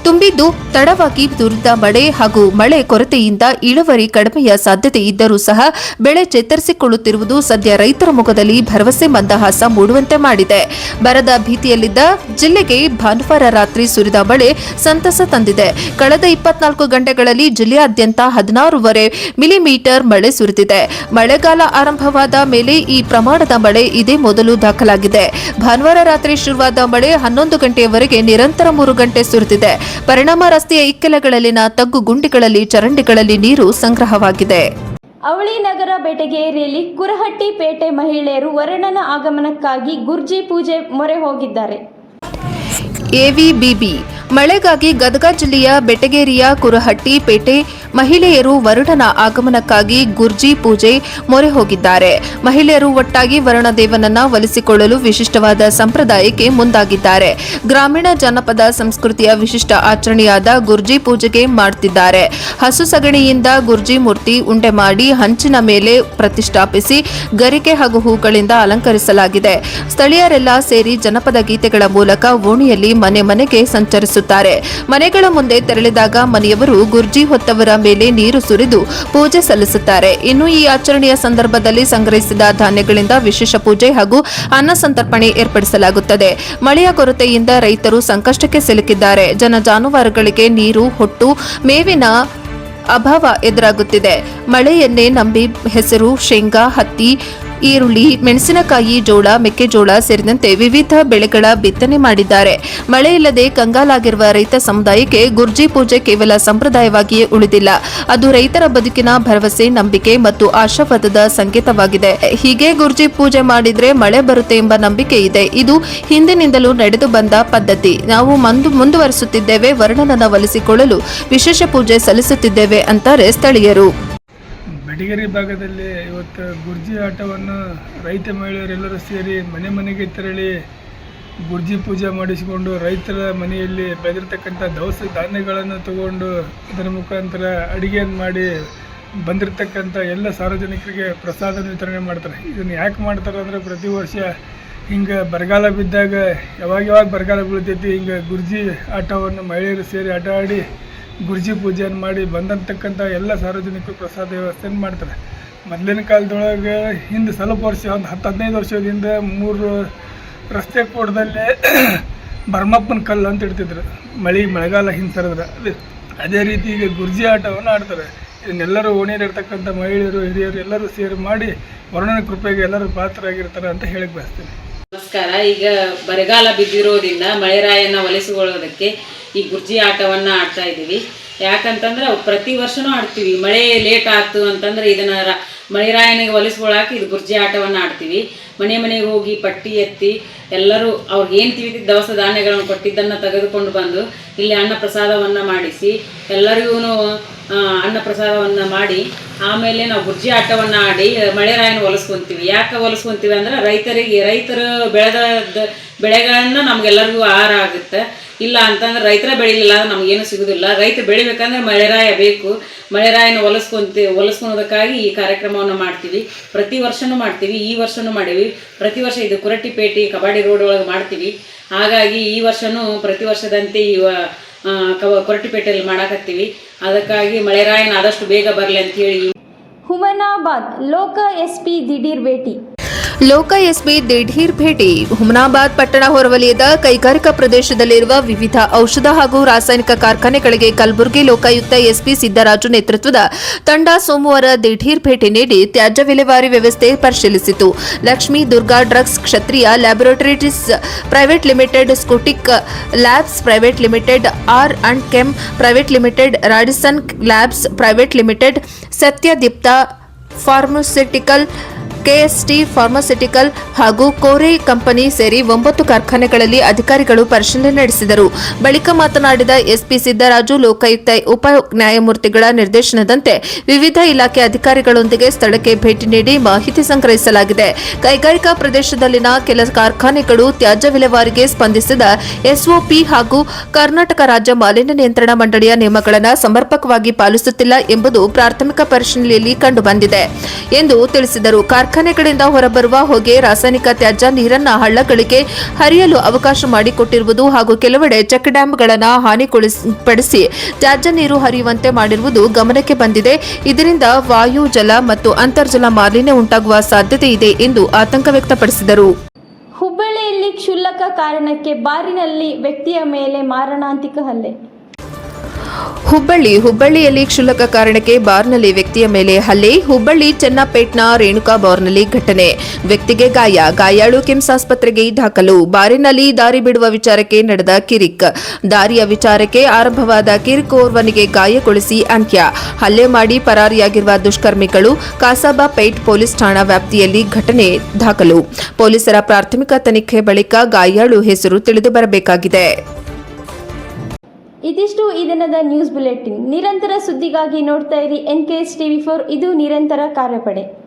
ತುಂಬಿದ್ದು ತಡವಾಗಿ ಸುರಿದ ಮಳೆ ಹಾಗೂ ಮಳೆ ಕೊರತೆಯಿಂದ ಇಳುವರಿ ಕಡಿಮೆಯ ಸಾಧ್ಯತೆ ಇದ್ದರೂ ಸಹ ಬೆಳೆ ಚೇತರಿಸಿಕೊಳ್ಳುತ್ತಿರುವುದು ಸದ್ಯ ರೈತರ ಮುಖದಲ್ಲಿ ಭರವಸೆ ಮಂದಹಾಸ ಮೂಡುವಂತೆ ಮಾಡಿದೆ. ಬರದ ಭೀತಿಯಲ್ಲಿದ್ದ ಜಿಲ್ಲೆಗೆ ಭಾನುವಾರ ರಾತ್ರಿ ಸುರಿದ ಮಳೆ ಸಂತಸ ತಂದಿದೆ. ಕಳೆದ 24 ಗಂಟೆಗಳಲ್ಲಿ ಜಿಲ್ಲೆಯಾದ್ಯಂತ 16.5 ಮಿಲಿಮೀಟರ್ ಮಳೆ ಸುರಿದಿದೆ. ಮಳೆಗಾಲ ಆರಂಭವಾದ ಮೇಲೆ ಈ ಪ್ರಮಾಣದ ಮಳೆ ಇದೇ ಮೊದಲು ದಾಖಲಾಗಿದೆ. ಭಾನುವಾರ ರಾತ್ರಿ ಶುರುವಾದ ಮಳೆ 11 ಗಂಟೆಯವರೆಗೆ ನಿರಂತರ 3 ಗಂಟೆ ಸುರಿದಿದೆ. ಪರಿಣಾಮ ರಸ್ತೆಯ ಇಕ್ಕೆಲಗಳಲ್ಲಿನ ತಗ್ಗು ಗುಂಡಿಗಳಲ್ಲಿ ಚರಂಡಿಗಳಲ್ಲಿ ನೀರು ಸಂಗ್ರಹವಾಗಿದೆ. ಅವಳಿ ನಗರ ಬೆಟಗೇರಿಯಲ್ಲಿ ಕುರಹಟ್ಟಿ ಪೇಟೆ ಮಹಿಳೆಯರು ವರುಣನ ಆಗಮನಕ್ಕಾಗಿ ಗುರ್ಜಿ ಪೂಜೆ ಮೊರೆ ಹೋಗಿದ್ದಾರೆ. ಎವಿಬಿಬಿ ಮಳೆಗಾಗಿ ಗದಗ ಜಿಲ್ಲೆಯ ಬೆಟಗೇರಿಯ ಕುರಹಟ್ಟಿ ಪೇಟೆ ಮಹಿಳೆಯರು ವರುಣನ ಆಗಮನಕ್ಕಾಗಿ ಗುರ್ಜಿ ಪೂಜೆ ಮೊರೆ ಹೋಗಿದ್ದಾರೆ. ಮಹಿಳೆಯರು ಒಟ್ಟಾಗಿ ವರುಣ ದೇವನನ್ನ ಒಲಿಸಿಕೊಳ್ಳಲು ವಿಶಿಷ್ಟವಾದ ಸಂಪ್ರದಾಯಕ್ಕೆ ಮುಂದಾಗಿದ್ದಾರೆ. ಗ್ರಾಮೀಣ ಜನಪದ ಸಂಸ್ಕೃತಿಯ ವಿಶಿಷ್ಟ ಆಚರಣೆಯಾದ ಗುರ್ಜಿ ಪೂಜೆಗೆ ಮಾಡುತ್ತಿದ್ದಾರೆ. ಹಸು ಸಗಣಿಯಿಂದ ಗುರ್ಜಿ ಮೂರ್ತಿ ಉಂಡೆ ಮಾಡಿ ಹಂಚಿನ ಮೇಲೆ ಪ್ರತಿಷ್ಠಾಪಿಸಿ ಗರಿಕೆ ಹಾಗೂ ಹೂಗಳಿಂದ ಅಲಂಕರಿಸಲಾಗಿದೆ. ಸ್ಥಳೀಯರೆಲ್ಲ ಸೇರಿ ಜನಪದ ಗೀತೆಗಳ ಮೂಲಕ ಓಣಿಯಲ್ಲಿ ಮನೆ ಮನೆಗೆ ಸಂಚರಿಸುತ್ತಾರೆ. ಮನೆಗಳ ಮುಂದೆ ತೆರಳಿದಾಗ ಮನೆಯವರು ಗುರ್ಜಿ ಹೊತ್ತವರ ಮೇಲೆ ನೀರು ಸುರಿದು ಪೂಜೆ ಸಲ್ಲಿಸುತ್ತಾರೆ. ಇನ್ನು ಈ ಆಚರಣೆಯ ಸಂದರ್ಭದಲ್ಲಿ ಸಂಗ್ರಹಿಸಿದ ಧಾನ್ಯಗಳಿಂದ ವಿಶೇಷ ಪೂಜೆ ಹಾಗೂ ಅನ್ನ ಸಂತರ್ಪಣೆ ಏರ್ಪಡಿಸಲಾಗುತ್ತದೆ. ಮಳೆಯ ಕೊರತೆಯಿಂದ ರೈತರು ಸಂಕಷ್ಟಕ್ಕೆ ಸಿಲುಕಿದ್ದಾರೆ. ಜನ ಜಾನುವಾರುಗಳಿಗೆ ನೀರು, ಹೊಟ್ಟು, ಮೇವಿನ ಅಭಾವ ಎದುರಾಗುತ್ತಿದೆ. ಮಳೆಯನ್ನೇ ನಂಬಿ ಹೆಸರು, ಶೇಂಗಾ, ಹತ್ತಿ, ಈರುಳ್ಳಿ, ಮೆಣಸಿನಕಾಯಿ, ಜೋಳ, ಮೆಕ್ಕೆಜೋಳ ಸೇರಿದಂತೆ ವಿವಿಧ ಬೆಳೆಗಳ ಬಿತ್ತನೆ ಮಾಡಿದ್ದಾರೆ. ಮಳೆಯಿಲ್ಲದೆ ಕಂಗಾಲಾಗಿರುವ ರೈತ ಸಮುದಾಯಕ್ಕೆ ಗುರ್ಜಿ ಪೂಜೆ ಕೇವಲ ಸಂಪ್ರದಾಯವಾಗಿಯೇ ಉಳಿದಿಲ್ಲ. ಅದು ರೈತರ ಬದುಕಿನ ಭರವಸೆ, ನಂಬಿಕೆ ಮತ್ತು ಆಶಾವಾದದ ಸಂಕೇತವಾಗಿದೆ. ಹೀಗೆ ಗುರ್ಜಿ ಪೂಜೆ ಮಾಡಿದ್ರೆ ಮಳೆ ಬರುತ್ತೆ ಎಂಬ ನಂಬಿಕೆ ಇದೆ. ಇದು ಹಿಂದಿನಿಂದಲೂ ನಡೆದು ಬಂದ ಪದ್ಧತಿ. ನಾವು ಮುಂದುವರಿಸುತ್ತಿದ್ದೇವೆ. ವರುಣನನ್ನು ಒಲಿಸಿಕೊಳ್ಳಲು ವಿಶೇಷ ಪೂಜೆ ಸಲ್ಲಿಸುತ್ತಿದ್ದೇವೆ ಅಂತಾರೆ ಸ್ಥಳೀಯರು. ಬೆಟಗೇರಿ ಭಾಗದಲ್ಲಿ ಇವತ್ತು ಗುರ್ಜಿ ಆಟವನ್ನು ರೈತ ಮಹಿಳೆಯರೆಲ್ಲರೂ ಸೇರಿ ಮನೆ ಮನೆಗೆ ತೆರಳಿ ಗುರ್ಜಿ ಪೂಜೆ ಮಾಡಿಸಿಕೊಂಡು ರೈತರ ಮನೆಯಲ್ಲಿ ಬೆಳೆದಿರ್ತಕ್ಕಂಥ ದವಸ ಧಾನ್ಯಗಳನ್ನು ತಗೊಂಡು ಅದರ ಮುಖಾಂತರ ಅಡುಗೆಯನ್ನು ಮಾಡಿ ಬಂದಿರತಕ್ಕಂಥ ಎಲ್ಲ ಸಾರ್ವಜನಿಕರಿಗೆ ಪ್ರಸಾದ ವಿತರಣೆ ಮಾಡ್ತಾರೆ. ಇದನ್ನು ಯಾಕೆ ಮಾಡ್ತಾರೆ ಅಂದರೆ ಪ್ರತಿ ವರ್ಷ ಹಿಂಗೆ ಬರಗಾಲ ಬಿದ್ದಾಗ ಯಾವಾಗ ಬರಗಾಲ ಬೀಳ್ತೈತಿ ಹಿಂಗೆ ಗುರ್ಜಿ ಆಟವನ್ನು ಮಹಿಳೆಯರು ಸೇರಿ ಆಟ ಆಡಿ ಗುರ್ಜಿ ಪೂಜೆಯನ್ನು ಮಾಡಿ ಬಂದಂತಕ್ಕಂಥ ಎಲ್ಲ ಸಾರ್ವಜನಿಕರು ಪ್ರಸಾದ ವ್ಯವಸ್ಥೆಯನ್ನು ಮಾಡ್ತಾರೆ. ಮೊದಲಿನ ಕಾಲದೊಳಗೆ ಹಿಂದೆ ಸ್ವಲ್ಪ ವರ್ಷ ಒಂದು 10-15 ವರ್ಷದಿಂದ 3 ರಸ್ತೆ ಕೂಡದಲ್ಲೇ ಭರಮಪ್ಪನ ಕಲ್ಲು ಅಂತ ಇಡ್ತಿದ್ರು. ಮಳೆಗಾಲ ಹಿಂಸರಿದ್ರೆ ಅದೇ ರೀತಿ ಈಗ ಗುರ್ಜಿ ಆಟವನ್ನು ಆಡ್ತಾರೆ. ಇದನ್ನೆಲ್ಲರೂ ಓಣಿಯಲ್ಲಿರ್ತಕ್ಕಂಥ ಮಹಿಳೆಯರು ಹಿರಿಯರು ಎಲ್ಲರೂ ಸೇರಿ ಮಾಡಿ ವರುಣನ ಕೃಪೆಗೆ ಎಲ್ಲರೂ ಪಾತ್ರರಾಗಿರ್ತಾರೆ ಅಂತ ಹೇಳಕ್ಕೆ ಬಯಸ್ತೇನೆ. ನಮಸ್ಕಾರ. ಈಗ ಬರಗಾಲ ಬಿದ್ದಿರೋದ್ರಿಂದ ಮಳೆರಾಯನ ಒಲಿಸಿಕೊಳ್ಳೋದಕ್ಕೆ ಈ ಗುರ್ಜಿ ಆಟವನ್ನು ಆಡ್ತಾ ಇದ್ದೀವಿ. ಯಾಕಂತಂದ್ರೆ ಪ್ರತಿ ವರ್ಷನೂ ಆಡ್ತೀವಿ. ಮಳೆ ಲೇಟ್ ಆಯ್ತು ಅಂತಂದ್ರೆ ಇದನ್ನು ಮಳೆರಾಯನಿಗೆ ಒಲಿಸ್ಕೊಳ್ಳೋಕೆ ಇದು ಗುರ್ಜಿ ಆಟವನ್ನು ಆಡ್ತೀವಿ. ಮನೆಗೆ ಹೋಗಿ ಪಟ್ಟಿ ಎತ್ತಿ ಎಲ್ಲರೂ ಅವ್ರಿಗೆ ಏನು ತಿಳಿದಿದ್ದ ದವಸ ಧಾನ್ಯಗಳನ್ನು ಕೊಟ್ಟಿದ್ದನ್ನು ತೆಗೆದುಕೊಂಡು ಬಂದು ಇಲ್ಲಿ ಅನ್ನ ಪ್ರಸಾದವನ್ನು ಮಾಡಿಸಿ ಎಲ್ಲರಿಗೂ ಅನ್ನ ಪ್ರಸಾದವನ್ನು ಮಾಡಿ ಆಮೇಲೆ ನಾವು ಗುರ್ಜಿ ಆಟವನ್ನು ಆಡಿ ಮಳೆರಾಯನ ಒಲಿಸ್ಕೊತೀವಿ. ಯಾಕೆ ಒಲಿಸ್ಕೊತೀವಿ ಅಂದ್ರೆ ರೈತರು ಬೆಳೆದ ಬೆಳೆಗಳನ್ನು ನಮಗೆಲ್ಲರಿಗೂ ಆಹಾರ ಆಗುತ್ತೆ. ಇಲ್ಲ ಅಂತಂದ್ರೆ ರೈತರ ಬೆಳಿಲಿಲ್ಲ ಅಂದ್ರೆ ನಮಗೇನು ಸಿಗೋದಿಲ್ಲ. ರೈತ ಬೆಳಿಬೇಕಂದ್ರೆ ಮಳೆರಾಯ ಬೇಕು. ಮಳೆರಾಯನ ಒಲಿಸ್ಕೊಳೋದಕ್ಕಾಗಿ ಈ ಕಾರ್ಯಕ್ರಮವನ್ನು ಮಾಡ್ತೀವಿ. ಪ್ರತಿ ವರ್ಷನೂ ಮಾಡ್ತೀವಿ. ಈ ವರ್ಷನೂ ಮಾಡೀವಿ. ಪ್ರತಿ ವರ್ಷ ಇದು ಕುರಟ್ಟಿಪೇಟೆ ಕಬಾಡಿ ರೋಡ್ ಒಳಗೆ ಮಾಡ್ತೀವಿ. ಹಾಗಾಗಿ ಈ ವರ್ಷನೂ ಪ್ರತಿ ವರ್ಷದಂತೆ ಕೊರಟಿಪೇಟೆಯಲ್ಲಿ ಮಾಡಾಕತ್ತೀವಿ. ಅದಕ್ಕಾಗಿ ಮಳೆರಾಯನ ಆದಷ್ಟು ಬೇಗ ಬರಲಿ ಅಂತ ಹೇಳಿ. ಹುಮನಾಬಾದ್ ಲೋಕ ಎಸ್ಪಿ ದಿಢೀರ್ ಭೇಟಿ. ಲೋಕ ಎಸ್ಪಿ ದಿಢೀರ್ ಭೇಟಿ. ಹುಮನಾಬಾದ್ ಪಟ್ಟಣ ಹೊರವಲಯದ ಕೈಗಾರಿಕಾ ಪ್ರದೇಶದಲ್ಲಿರುವ ವಿವಿಧ ಔಷಧ ಹಾಗೂ ರಾಸಾಯನಿಕ ಕಾರ್ಖಾನೆಗಳಿಗೆ ಕಲಬುರಗಿ ಲೋಕಾಯುಕ್ತ ಎಸ್ಪಿ ಸಿದ್ದರಾಜು ನೇತೃತ್ವದ ತಂಡ ಸೋಮವಾರ ದಿಢೀರ್ ಭೇಟಿ ನೀಡಿ ತ್ಯಾಜ್ಯ ವಿಲೇವಾರಿ ವ್ಯವಸ್ಥೆ ಪರಿಶೀಲಿಸಿತು. Lakshmi Durga drugs, Kshatriya laboratories private limited, ಸ್ಕೂಟಿಕ್ labs private limited, R and chem private limited, Radisson labs private limited, Satyadeepta pharmaceutical, KST pharmaceutical ಹಾಗೂ ಕೋರೆ ಕಂಪನಿ ಸೇರಿ 9 ಕಾರ್ಖಾನೆಗಳಲ್ಲಿ ಅಧಿಕಾರಿಗಳು ಪರಿಶೀಲನೆ ನಡೆಸಿದರು. ಬಳಿಕ ಮಾತನಾಡಿದ ಎಸ್ಪಿ ಸಿದ್ದರಾಜು, ಲೋಕಾಯುಕ್ತ ಉಪ ನ್ಯಾಯಮೂರ್ತಿಗಳ ನಿರ್ದೇಶನದಂತೆ ವಿವಿಧ ಇಲಾಖೆ ಅಧಿಕಾರಿಗಳೊಂದಿಗೆ ಸ್ಥಳಕ್ಕೆ ಭೇಟಿ ನೀಡಿ ಮಾಹಿತಿ ಸಂಗ್ರಹಿಸಲಾಗಿದೆ. ಕೈಗಾರಿಕಾ ಪ್ರದೇಶದಲ್ಲಿನ ಕೆಲ ಕಾರ್ಖಾನೆಗಳು ತ್ಯಾಜ್ಯ ವಿಲೇವಾರಿಗೆ ಸ್ಪಂದಿಸಿದ ಎಸ್ಒಪಿ ಹಾಗೂ ಕರ್ನಾಟಕ ರಾಜ್ಯ ಮಾಲಿನ್ಯ ನಿಯಂತ್ರಣ ಮಂಡಳಿಯ ನಿಯಮಗಳನ್ನು ಸಮರ್ಪಕವಾಗಿ ಪಾಲಿಸುತ್ತಿಲ್ಲ ಎಂಬುದು ಪ್ರಾಥಮಿಕ ಪರಿಶೀಲನೆಯಲ್ಲಿ ಕಂಡುಬಂದಿದೆ ಎಂದು ತಿಳಿಸಿದರು. ಕಾರ್ಖಾನೆಗಳಿಂದ ಹೊರಬರುವ ಹೊಗೆ, ರಾಸಾಯನಿಕ ತ್ಯಾಜ್ಯ ನೀರನ್ನು ಹಳ್ಳಗಳಿಗೆ ಹರಿಯಲು ಅವಕಾಶ ಮಾಡಿಕೊಟ್ಟಿರುವುದು ಹಾಗೂ ಕೆಲವೆಡೆ ಚೆಕ್ ಡ್ಯಾಂಗಳನ್ನು ಹಾನಿಗೊಳಿಪಡಿಸಿ ತ್ಯಾಜ್ಯ ನೀರು ಹರಿಯುವಂತೆ ಮಾಡಿರುವುದು ಗಮನಕ್ಕೆ ಬಂದಿದೆ. ಇದರಿಂದ ವಾಯು, ಜಲ ಮತ್ತು ಅಂತರ್ಜಲ ಮಾಲಿನ್ಯ ಉಂಟಾಗುವ ಸಾಧ್ಯತೆ ಇದೆ ಎಂದು ಆತಂಕ ವ್ಯಕ್ತಪಡಿಸಿದರು. ಹುಬ್ಬಳ್ಳಿಯಲ್ಲಿ ಕ್ಷುಲ್ಲಕ ಕಾರಣಕ್ಕೆ ಬಾರಿನಲ್ಲಿ ವ್ಯಕ್ತಿಯ ಮೇಲೆ ಮಾರಣಾಂತಿಕ ಹಲ್ಲೆ. ಹುಬ್ಬಳ್ಳಿಯಲ್ಲಿ ಕ್ಷುಲ್ಲಕ ಕಾರಣಕ್ಕೆ ಬಾರ್ನಲ್ಲಿ ವ್ಯಕ್ತಿಯ ಮೇಲೆ ಹಲ್ಲೆ. ಹುಬ್ಬಳ್ಳಿ ಚೆನ್ನಪೇಟ್ನ ರೇಣುಕಾ ಬಾರ್ನಲ್ಲಿ ಘಟನೆ. ವ್ಯಕ್ತಿಗೆ ಗಾಯಾಳು ಕಿಮ್ಸ್ ಆಸ್ಪತ್ರೆಗೆ ದಾಖಲು. ಬಾರಿನಲ್ಲಿ ದಾರಿ ಬಿಡುವ ವಿಚಾರಕ್ಕೆ ನಡೆದ ಕಿರಿಕ್. ದಾರಿಯ ವಿಚಾರಕ್ಕೆ ಆರಂಭವಾದ ಕಿರಿಕ್ ಓರ್ವನಿಗೆ ಗಾಯಗೊಳಿಸಿ ಅಂತ್ಯ. ಹಲ್ಲೆ ಮಾಡಿ ಪರಾರಿಯಾಗಿರುವ ದುಷ್ಕರ್ಮಿಗಳು ಕಾಸಾಬಾಪೇಟ್ ಪೊಲೀಸ್ ಠಾಣಾ ವ್ಯಾಪ್ತಿಯಲ್ಲಿ ಘಟನೆ ದಾಖಲು. ಪೊಲೀಸರ ಪ್ರಾಥಮಿಕ ತನಿಖೆ ಬಳಿಕ ಗಾಯಾಳು ಹೆಸರು ತಿಳಿದು ಬರಬೇಕಾಗಿದೆ. ಇದಿಷ್ಟು ಈ ದಿನದ ನ್ಯೂಸ್ ಬುಲೆಟಿನ್. ನಿರಂತರ ಸುದ್ದಿಗಾಗಿ ನೋಡ್ತಾ ಇರಿ NKS TV4. ಇದು ನಿರಂತರ ಕಾರ್ಯಪಡೆ.